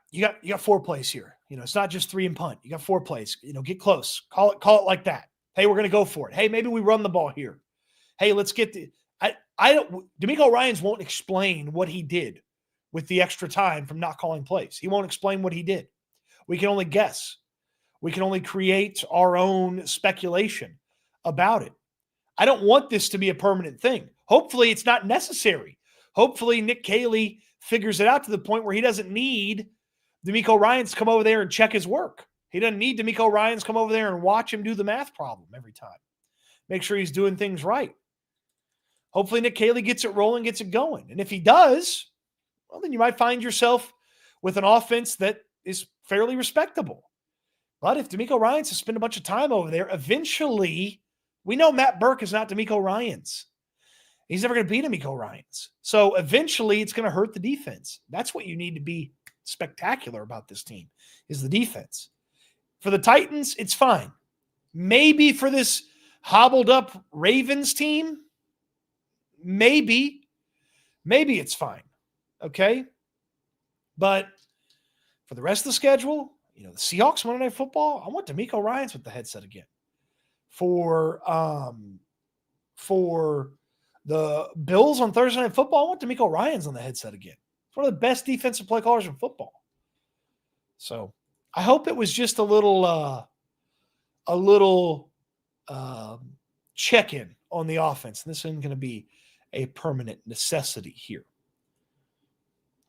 4 plays here. It's not just 3 and punt. You got 4 plays. Get close. Call it like that. Hey, we're going to go for it. Hey, maybe we run the ball here. Hey, let's get D'Amico Ryans won't explain what he did with the extra time from not calling plays. He won't explain what he did. We can only guess. We can only create our own speculation about it. I don't want this to be a permanent thing. Hopefully it's not necessary. Hopefully Nick Caley figures it out to the point where he doesn't need D'Amico Ryans to come over there and check his work. He doesn't need D'Amico Ryans to come over there and watch him do the math problem every time. Make sure he's doing things right. Hopefully Nick Caley gets it rolling, gets it going. And if he does, well, then you might find yourself with an offense that is fairly respectable. But if D'Amico Ryans has spent a bunch of time over there, eventually, we know Matt Burke is not D'Amico Ryans. He's never going to beat D'Amico Ryans. So eventually it's going to hurt the defense. That's what you need to be spectacular about this team, is the defense. For the Titans, it's fine. Maybe for this hobbled up Ravens team, maybe it's fine. Okay? But for the rest of the schedule, the Seahawks Monday Night Football, I want D'Amico Ryans with the headset again. For the Bills on Thursday Night Football, I want D'Amico Ryans on the headset again. It's one of the best defensive play callers in football. So I hope it was just a little check-in on the offense. And this isn't going to be a permanent necessity here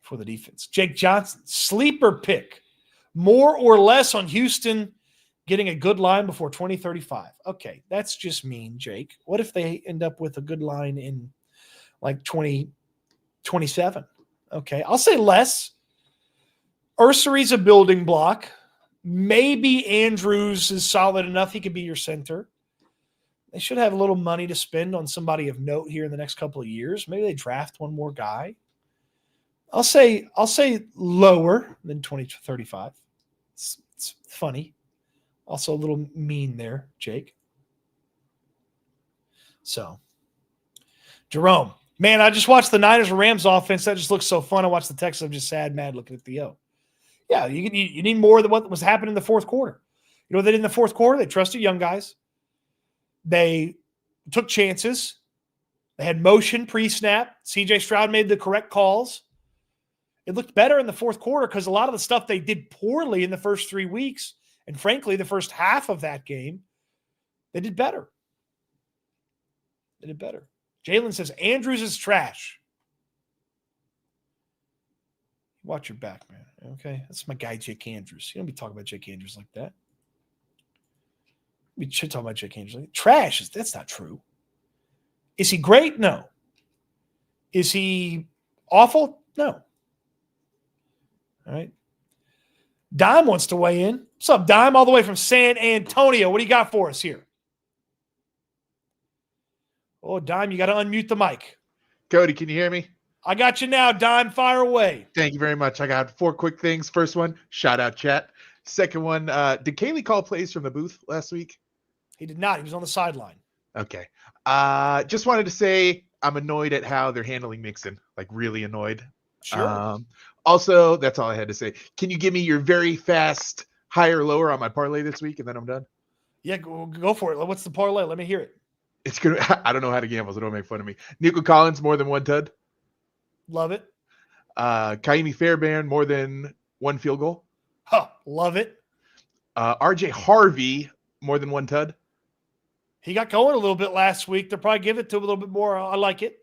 for the defense. Jake Johnson, sleeper pick. More or less on Houston getting a good line before 2035. Okay, that's just mean, Jake. What if they end up with a good line in like 2027? Okay, I'll say less. Ursary's a building block. Maybe Andrews is solid enough. He could be your center. They should have a little money to spend on somebody of note here in the next couple of years. Maybe they draft one more guy. I'll say lower than 2035. It's funny. Also a little mean there, Jake. So, Jerome. Man, I just watched the Niners-Rams offense. That just looks so fun. I watched the Texans. I'm just sad, mad looking at the O. Yeah, you need more than what was happening in the fourth quarter. You know what they did in the fourth quarter? They trusted young guys. They took chances. They had motion pre-snap. C.J. Stroud made the correct calls. It looked better in the fourth quarter because a lot of the stuff they did poorly in the first 3 weeks, and frankly, the first half of that game, they did better. They did better. Jalen says, Andrews is trash. Watch your back, man. Okay? That's my guy, Jake Andrews. You don't be talking about Jake Andrews like that. We should talk about Jake Andrews like that. Trash. That's not true. Is he great? No. Is he awful? No. All right. Dime wants to weigh in. What's up, Dime? All the way from San Antonio. What do you got for us here? Oh, Dime, you got to unmute the mic. Cody, can you hear me? I got you now, Dime. Fire away. Thank you very much. I got 4 quick things. First one, shout out chat. Second one, did Caley call plays from the booth last week? He did not. He was on the sideline. Okay. Just wanted to say I'm annoyed at how they're handling Mixon. Like really annoyed. Sure. Also, that's all I had to say. Can you give me your very fast higher or lower on my parlay this week, and then I'm done? Yeah, go for it. What's the parlay? Let me hear it. It's good. I don't know how to gamble, so don't make fun of me. Nico Collins, more than 1 tud. Love it. Kaimi Fairbairn, more than 1 field goal. Huh, love it. RJ Harvey, more than 1 tud. He got going a little bit last week. They'll probably give it to him a little bit more. I like it.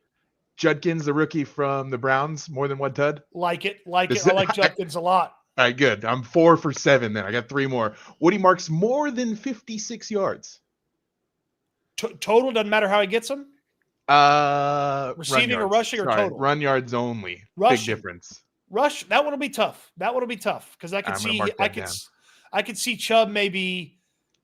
Judkins, the rookie from the Browns, more than 1 tud. Like it. I like Judkins a lot. All right, good. I'm 4 for 7 then. I got 3 more. Woody Marks, more than 56 yards. Total, doesn't matter how he gets them? Receiving or rushing or total? Run yards only. Rushing. Big difference. Rush, that one will be tough. Because I could see Chubb maybe,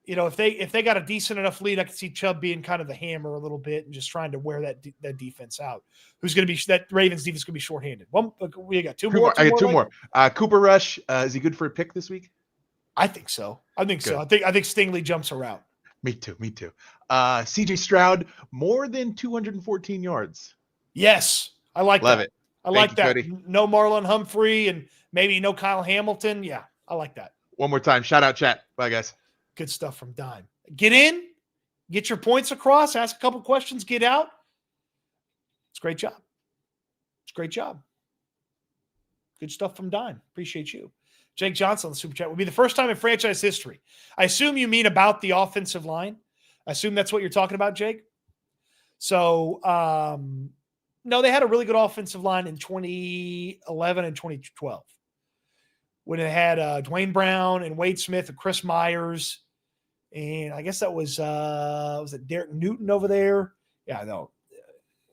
if they got a decent enough lead, I could see Chubb being kind of the hammer a little bit and just trying to wear that defense out. Who's going to be that Ravens defense going to be shorthanded? We got 2 more. I got 2 more. Cooper Rush, is he good for a pick this week? I think so. I think so. Good. I think Stingley jumps around. Me too. CJ Stroud, more than 214 yards. Yes. I like Love that. it. I Thank like you, that. Cody. No Marlon Humphrey and maybe no Kyle Hamilton. Yeah, I like that. One more time. Shout out chat. Bye, guys. Good stuff from Dime. Get in, get your points across, ask a couple questions, get out. It's a great job. It's a great job. Good stuff from Dime. Appreciate you. Jake Johnson on the Super Chat. Will be the first time in franchise history. I assume you mean about the offensive line. I assume that's what you're talking about, Jake. So, no, they had a really good offensive line in 2011 and 2012 when it had Dwayne Brown and Wade Smith and Chris Myers. And I guess that was it Derek Newton over there? Yeah, no.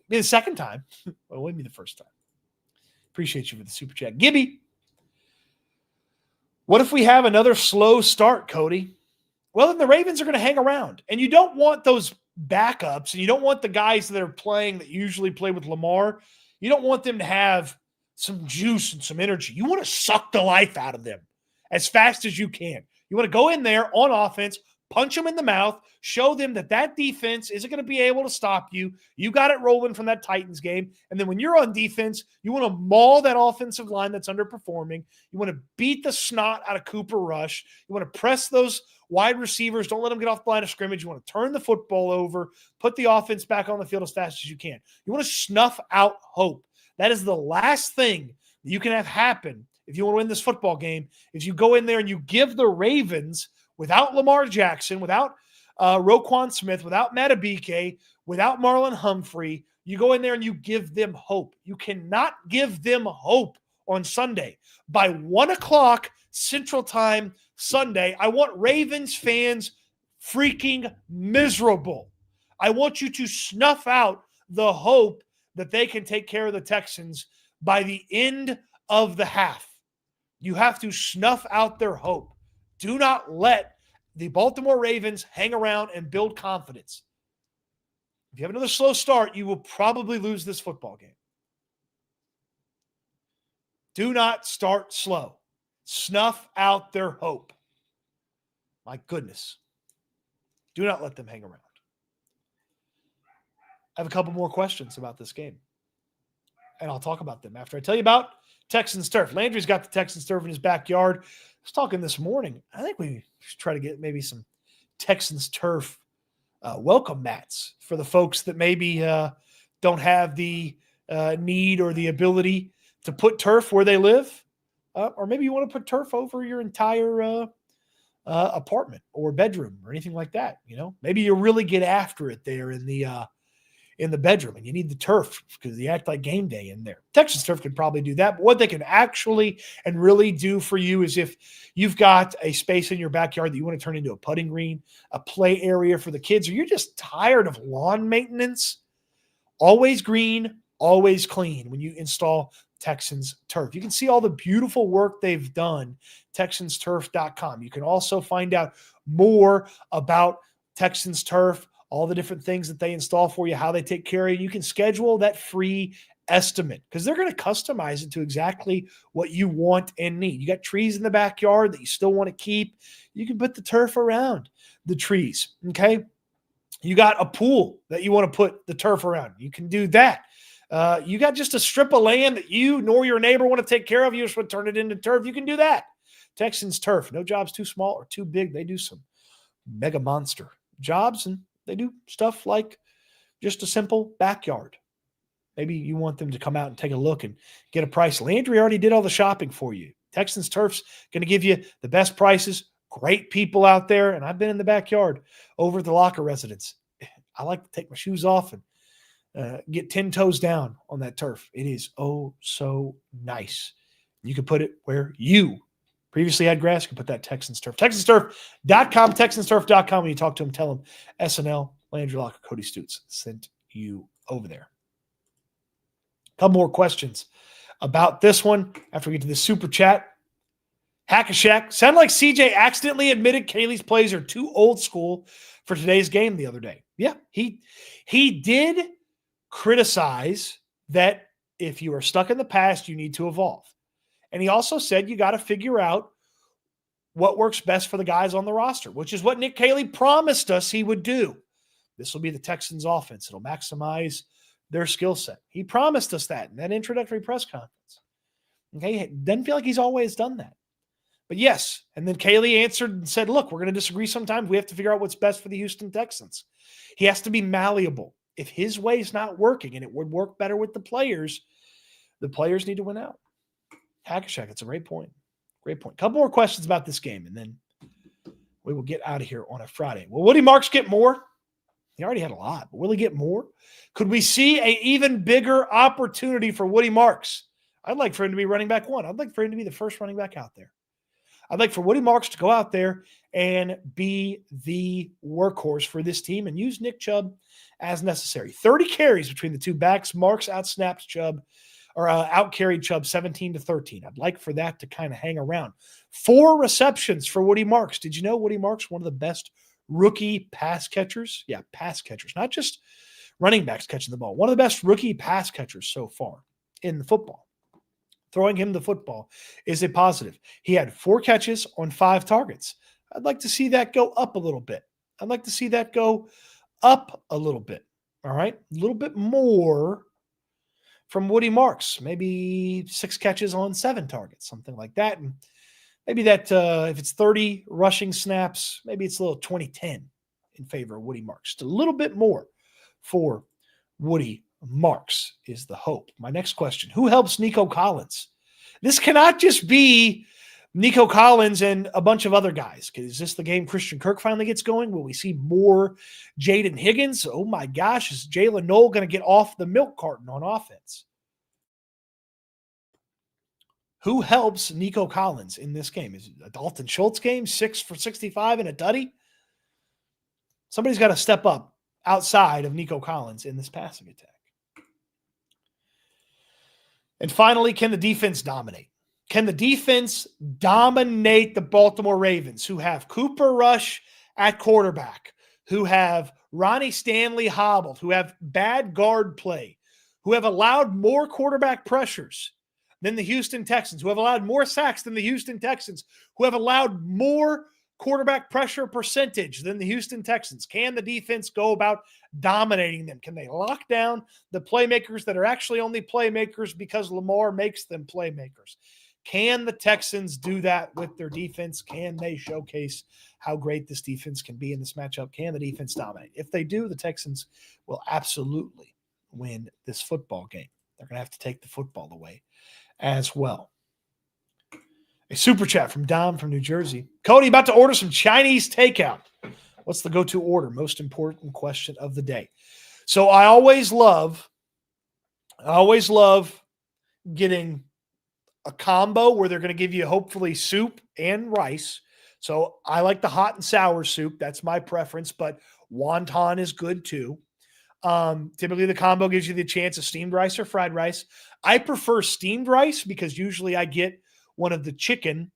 Be the second time. Well, it wouldn't be the first time. Appreciate you for the Super Chat. Gibby, what if we have another slow start, Cody? Well, then the Ravens are going to hang around. And you don't want those backups, and you don't want the guys that are playing that usually play with Lamar. You don't want them to have some juice and some energy. You want to suck the life out of them as fast as you can. You want to go in there on offense, punch them in the mouth, show them that defense isn't going to be able to stop you. You got it rolling from that Titans game. And then when you're on defense, you want to maul that offensive line that's underperforming. You want to beat the snot out of Cooper Rush. You want to press those wide receivers. Don't let them get off the line of scrimmage. You want to turn the football over, put the offense back on the field as fast as you can. You want to snuff out hope. That is the last thing that you can have happen if you want to win this football game, is you go in there and you give the Ravens, without Lamar Jackson, without Roquan Smith, without Matabike, without Marlon Humphrey, you go in there and you give them hope. You cannot give them hope on Sunday. By 1 o'clock Central Time Sunday, I want Ravens fans freaking miserable. I want you to snuff out the hope that they can take care of the Texans by the end of the half. You have to snuff out their hope. Do not let the Baltimore Ravens hang around and build confidence. If you have another slow start, you will probably lose this football game. Do not start slow. Snuff out their hope. My goodness. Do not let them hang around. I have a couple more questions about this game, and I'll talk about them after I tell you about Texans turf. Landry's got the Texans turf in his backyard. I was talking this morning. I think we should try to get maybe some Texans turf welcome mats for the folks that maybe don't have the need or the ability to put turf where they live. Or maybe you want to put turf over your entire apartment or bedroom or anything like that. You know, maybe you really get after it there in the bedroom and you need the turf because you act like game day in there. Texas turf could probably do that. But what they can actually and really do for you is if you've got a space in your backyard that you want to turn into a putting green, a play area for the kids, or you're just tired of lawn maintenance, always green, always clean when you install Texans turf. You can see all the beautiful work they've done, texansturf.com. You can also find out more about Texans turf, all the different things that they install for you, how they take care of you. You can schedule that free estimate because they're going to customize it to exactly what you want and need. You got trees in the backyard that you still want to keep. You can put the turf around the trees, okay? You got a pool that you want to put the turf around. You can do that. You got just a strip of land that you nor your neighbor want to take care of. You just want to turn it into turf. You can do that. Texans turf. No job's too small or too big. They do some mega monster jobs, and they do stuff like just a simple backyard. Maybe you want them to come out and take a look and get a price. Landry already did all the shopping for you. Texans Turf's going to give you the best prices. Great people out there. And I've been in the backyard over at the Locker residence. I like to take my shoes off and get 10 toes down on that turf. It is oh so nice. You can put it where you previously had grass. You can put that Texans Turf. TexansTurf.com, TexansTurf.com. When you talk to them, tell them SNL, Landry Locker, Cody Stutz sent you over there. A couple more questions about this one after we get to the super chat. Hack-a-Shack. Sounded like CJ accidentally admitted Kaylee's plays are too old school for today's game the other day. Yeah, he did criticize that if you are stuck in the past, you need to evolve. And he also said you got to figure out what works best for the guys on the roster, which is what Nick Caley promised us he would do. This will be the Texans' offense. It'll maximize their skill set. He promised us that in that introductory press conference. Okay, doesn't feel like he's always done that. But yes, and then Caley answered and said, look, we're going to disagree sometimes. We have to figure out what's best for the Houston Texans. He has to be malleable. If his way is not working and it would work better with the players need to win out. Hackashack, it's a great point. Great point. Couple more questions about this game, and then we will get out of here on a Friday. Will Woody Marks get more? He already had a lot, but will he get more? Could we see an even bigger opportunity for Woody Marks? I'd like for him to be running back one. I'd like for him to be the first running back out there. I'd like for Woody Marks to go out there and be the workhorse for this team and use Nick Chubb as necessary. 30 carries between the two backs. Marks outsnaps Chubb, or outcarried Chubb 17-13. I'd like for that to kind of hang around. 4 receptions for Woody Marks. Did you know Woody Marks, one of the best rookie pass catchers? Yeah, pass catchers, not just running backs catching the ball. One of the best rookie pass catchers so far in the football. Throwing him the football is a positive. He had 4 catches on 5 targets. I'd like to see that go up a little bit. I'd like to see that go up a little bit. All right. A little bit more from Woody Marks. Maybe 6 catches on 7 targets, something like that. And maybe that if it's 30 rushing snaps, maybe it's a little 20-10 in favor of Woody Marks. Just a little bit more for Woody Marks is the hope. My next question, who helps Nico Collins? This cannot just be Nico Collins and a bunch of other guys. Is this the game Christian Kirk finally gets going? Will we see more Jaden Higgins? Oh my gosh, is Jalen Noel going to get off the milk carton on offense? Who helps Nico Collins in this game? Is it a Dalton Schultz game, 6 for 65 and a tutty? Somebody's got to step up outside of Nico Collins in this passing attack. And finally, can the defense dominate? Can the defense dominate the Baltimore Ravens, who have Cooper Rush at quarterback, who have Ronnie Stanley hobbled, who have bad guard play, who have allowed more quarterback pressures than the Houston Texans, who have allowed more sacks than the Houston Texans, who have allowed more quarterback pressure percentage than the Houston Texans? Can the defense go about dominating them? Can they lock down the playmakers that are actually only playmakers because Lamar makes them playmakers? Can the Texans do that with their defense? Can they showcase how great this defense can be in this matchup? Can the defense dominate? If they do, the Texans will absolutely win this football game. They're going to have to take the football away as well. A super chat from Dom from New Jersey. Cody, about to order some Chinese takeout. What's the go-to order? Most important question of the day. So I always love getting a combo where they're going to give you hopefully soup and rice. So I like the hot and sour soup. That's my preference, but wonton is good too. Typically the combo gives you the chance of steamed rice or fried rice. I prefer steamed rice because usually I get one of the chicken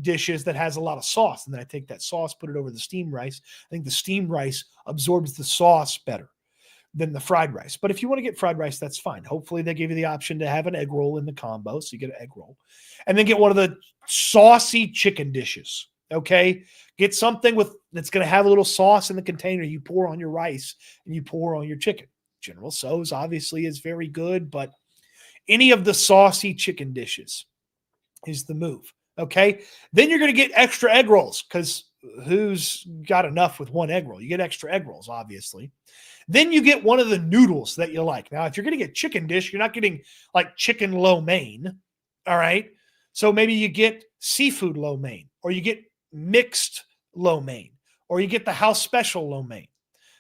dishes that has a lot of sauce. And then I take that sauce, put it over the steamed rice. I think the steamed rice absorbs the sauce better than the fried rice. But if you want to get fried rice, that's fine. Hopefully they give you the option to have an egg roll in the combo. So you get an egg roll and then get one of the saucy chicken dishes. Okay. Get something that's going to have a little sauce in the container. You pour on your rice and you pour on your chicken. General Tso's obviously is very good, but any of the saucy chicken dishes is the move. Okay. Then you're going to get extra egg rolls because who's got enough with one egg roll? You get extra egg rolls, obviously. Then you get one of the noodles that you like. Now, if you're going to get chicken dish, you're not getting like chicken lo mein. All right. So maybe you get seafood lo mein, or you get mixed lo mein, or you get the house special lo mein.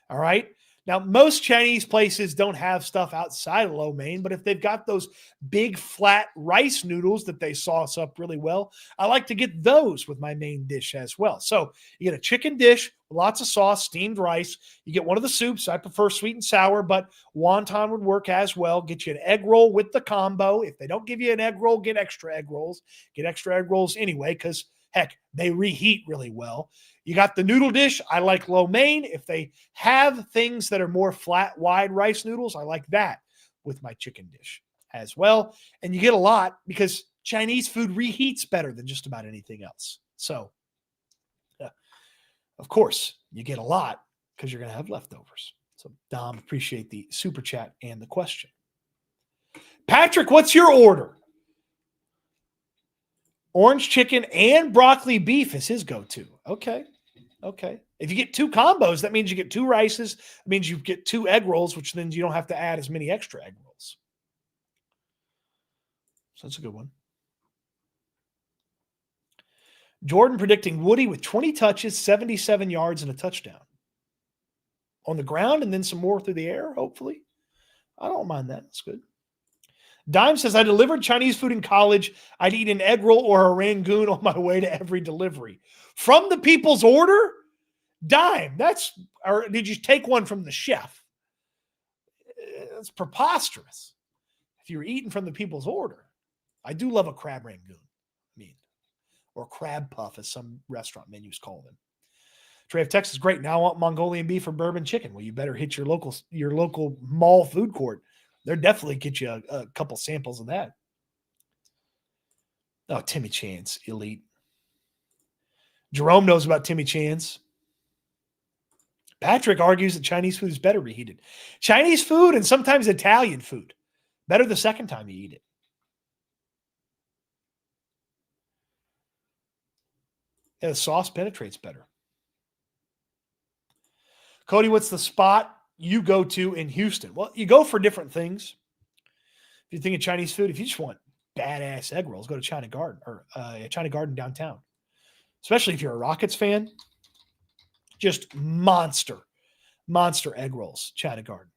All right. Now, most Chinese places don't have stuff outside of lo mein, but if they've got those big flat rice noodles that they sauce up really well, I like to get those with my main dish as well. So you get a chicken dish, lots of sauce, steamed rice. You get one of the soups. I prefer sweet and sour, but wonton would work as well. Get you an egg roll with the combo. If they don't give you an egg roll, get extra egg rolls. Get extra egg rolls anyway, because heck, they reheat really well. You got the noodle dish. I like lo mein. If they have things that are more flat, wide rice noodles, I like that with my chicken dish as well. And you get a lot because Chinese food reheats better than just about anything else. So Of course, you get a lot because you're going to have leftovers. So, Dom, appreciate the super chat and the question. Patrick, what's your order? Orange chicken and broccoli beef is his go-to. Okay. If you get 2 combos, that means you get 2 rices. It means you get 2 egg rolls, which then you don't have to add as many extra egg rolls. So that's a good one. Jordan predicting Woody with 20 touches, 77 yards, and a touchdown. On the ground and then some more through the air, hopefully. I don't mind that. That's good. Dime says, I delivered Chinese food in college. I'd eat an egg roll or a rangoon on my way to every delivery. From the people's order? Dime, or did you take one from the chef? That's preposterous. If you're eating from the people's order. I do love a crab rangoon. Or crab puff, as some restaurant menus call them. Trey of Texas, great. Now I want Mongolian beef or bourbon chicken. Well, you better hit your local mall food court. They'll definitely get you a couple samples of that. Oh, Timmy Chance, elite. Jerome knows about Timmy Chance. Patrick argues that Chinese food is better reheated. Chinese food and sometimes Italian food. Better the second time you eat it. Yeah, the sauce penetrates better. Cody, what's the spot you go to in Houston? Well, you go for different things. If you think of Chinese food, if you just want badass egg rolls, go to China Garden or China Garden downtown. Especially if you're a Rockets fan. Just monster egg rolls, China Garden.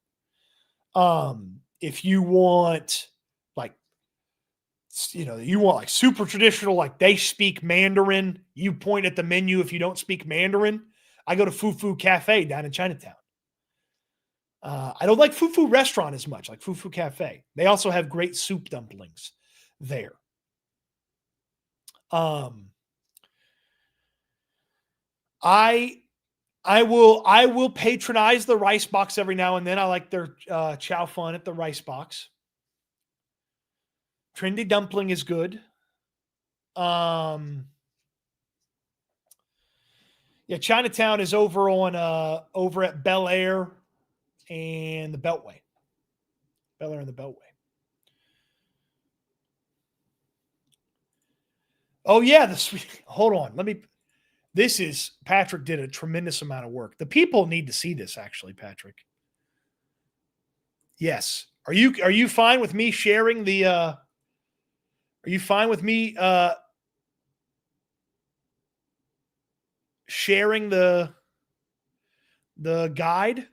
If you want like super traditional, like they speak Mandarin, you point at the menu if you don't speak Mandarin. I go to Fufu Cafe down in Chinatown. I don't like Fufu Restaurant as much, like Fufu Cafe. They also have great soup dumplings there. I will patronize the Rice Box every now and then. I like their chow fun at the Rice Box. Trendy dumpling is good. Yeah, Chinatown is over at Bel Air and the Beltway. Bel Air and the Beltway. Oh yeah, hold on. Patrick did a tremendous amount of work. The people need to see this actually, Patrick. Yes. Are you fine with me sharing the Are you fine with me sharing the guide?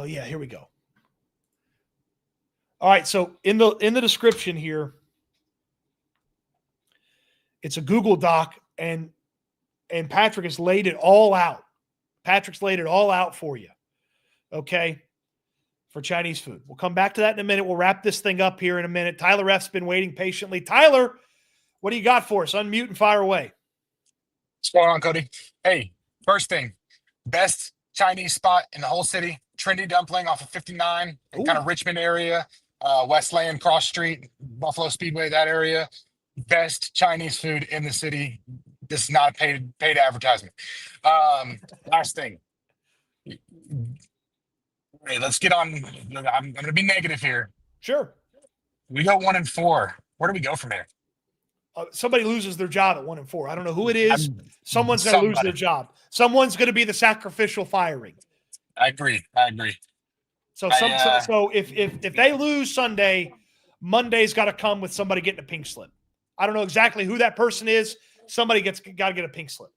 Yeah, here we go. All right, so in the description here, it's a Google Doc, and Patrick has laid it all out. Patrick's laid it all out for you. Okay. For Chinese food. We'll come back to that in a minute. We'll wrap this thing up here in a minute. Tyler F's been waiting patiently. Tyler, what do you got for us? Unmute and fire away. What's going on, Cody? Hey, first thing, best Chinese spot in the whole city. Trendy dumpling off of 59, kind of Richmond area, Westland, Cross Street, Buffalo Speedway, that area. Best Chinese food in the city. This is not a paid advertisement. Last thing. Hey, let's get on. I'm going to be negative here. Sure. We go 1-4. Where do we go from here? Somebody loses their job at 1-4. I don't know who it is. Someone's going to lose their job. Someone's going to be the sacrificial firing. I agree. So if they lose Sunday, Monday's got to come with somebody getting a pink slip. I don't know exactly who that person is. Somebody got to get a pink slip.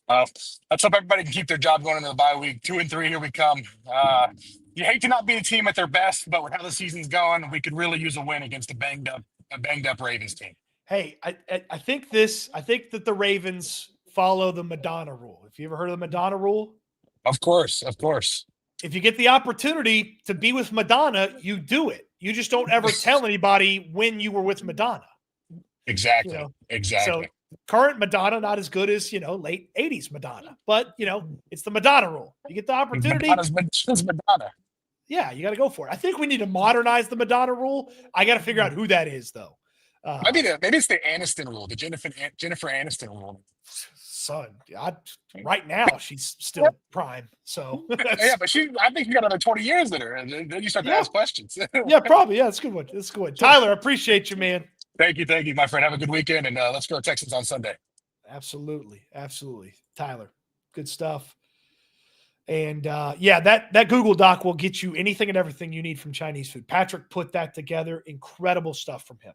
Let's hope everybody can keep their job going into the bye week. 2-3, here we come. You hate to not be a team at their best, but with how the season's going, we could really use a win against a banged up Ravens team. Hey, I think that the Ravens follow the Madonna rule. Have you ever heard of the Madonna rule? Of course. If you get the opportunity to be with Madonna, you do it. You just don't ever tell anybody when you were with Madonna. Exactly. So current Madonna, not as good as, late 80s Madonna. But, it's the Madonna rule. You get the opportunity. Madonna's Madonna. Yeah, you got to go for it. I think we need to modernize the Madonna rule. I got to figure out who that is, though. Maybe it's the Aniston rule, the Jennifer Aniston rule. Son, right now she's still prime. So Yeah, but I think you got another 20 years in her, and then you start to ask questions. Yeah, probably. Yeah, it's a good one. It's a good one. Tyler, I appreciate you, man. Thank you, my friend. Have a good weekend, and let's go Texans on Sunday. Absolutely, Tyler. Good stuff. And that Google Doc will get you anything and everything you need from Chinese food. Patrick put that together. Incredible stuff from him.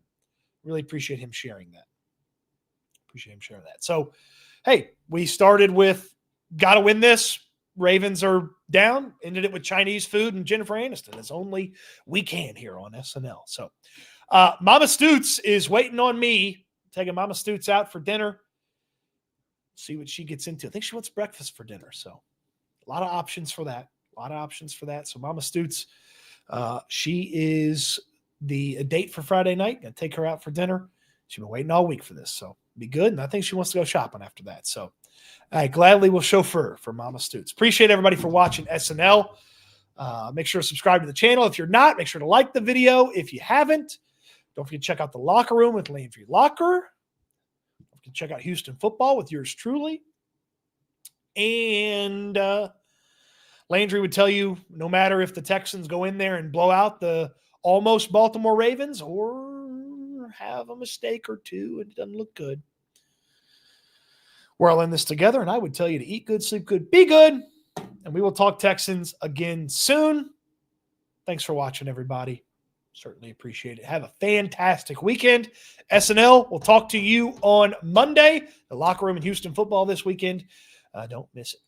Really appreciate him sharing that. So, hey, we started with got to win this. Ravens are down. Ended it with Chinese food and Jennifer Aniston. As only we can here on SNL. So, Mama Stutes is waiting on me. Taking Mama Stutes out for dinner. See what she gets into. I think she wants breakfast for dinner. So, a lot of options for that. So Mama Stutes, she is the date for Friday night. Gonna take her out for dinner. She's been waiting all week for this, so be good. And I think she wants to go shopping after that. So I gladly will chauffeur for Mama Stutes. Appreciate everybody for watching SNL. Make sure to subscribe to the channel. If you're not, make sure to like the video. If you haven't, don't forget to check out the locker room with Landry Locker. Don't forget to check out Houston football with yours truly. And Landry would tell you, no matter if the Texans go in there and blow out the almost Baltimore Ravens or have a mistake or two and it doesn't look good, we're all in this together. And I would tell you to eat good, sleep good, be good. And we will talk Texans again soon. Thanks for watching, everybody. Certainly appreciate it. Have a fantastic weekend. SNL will talk to you on Monday. The locker room in Houston football this weekend. Don't miss it.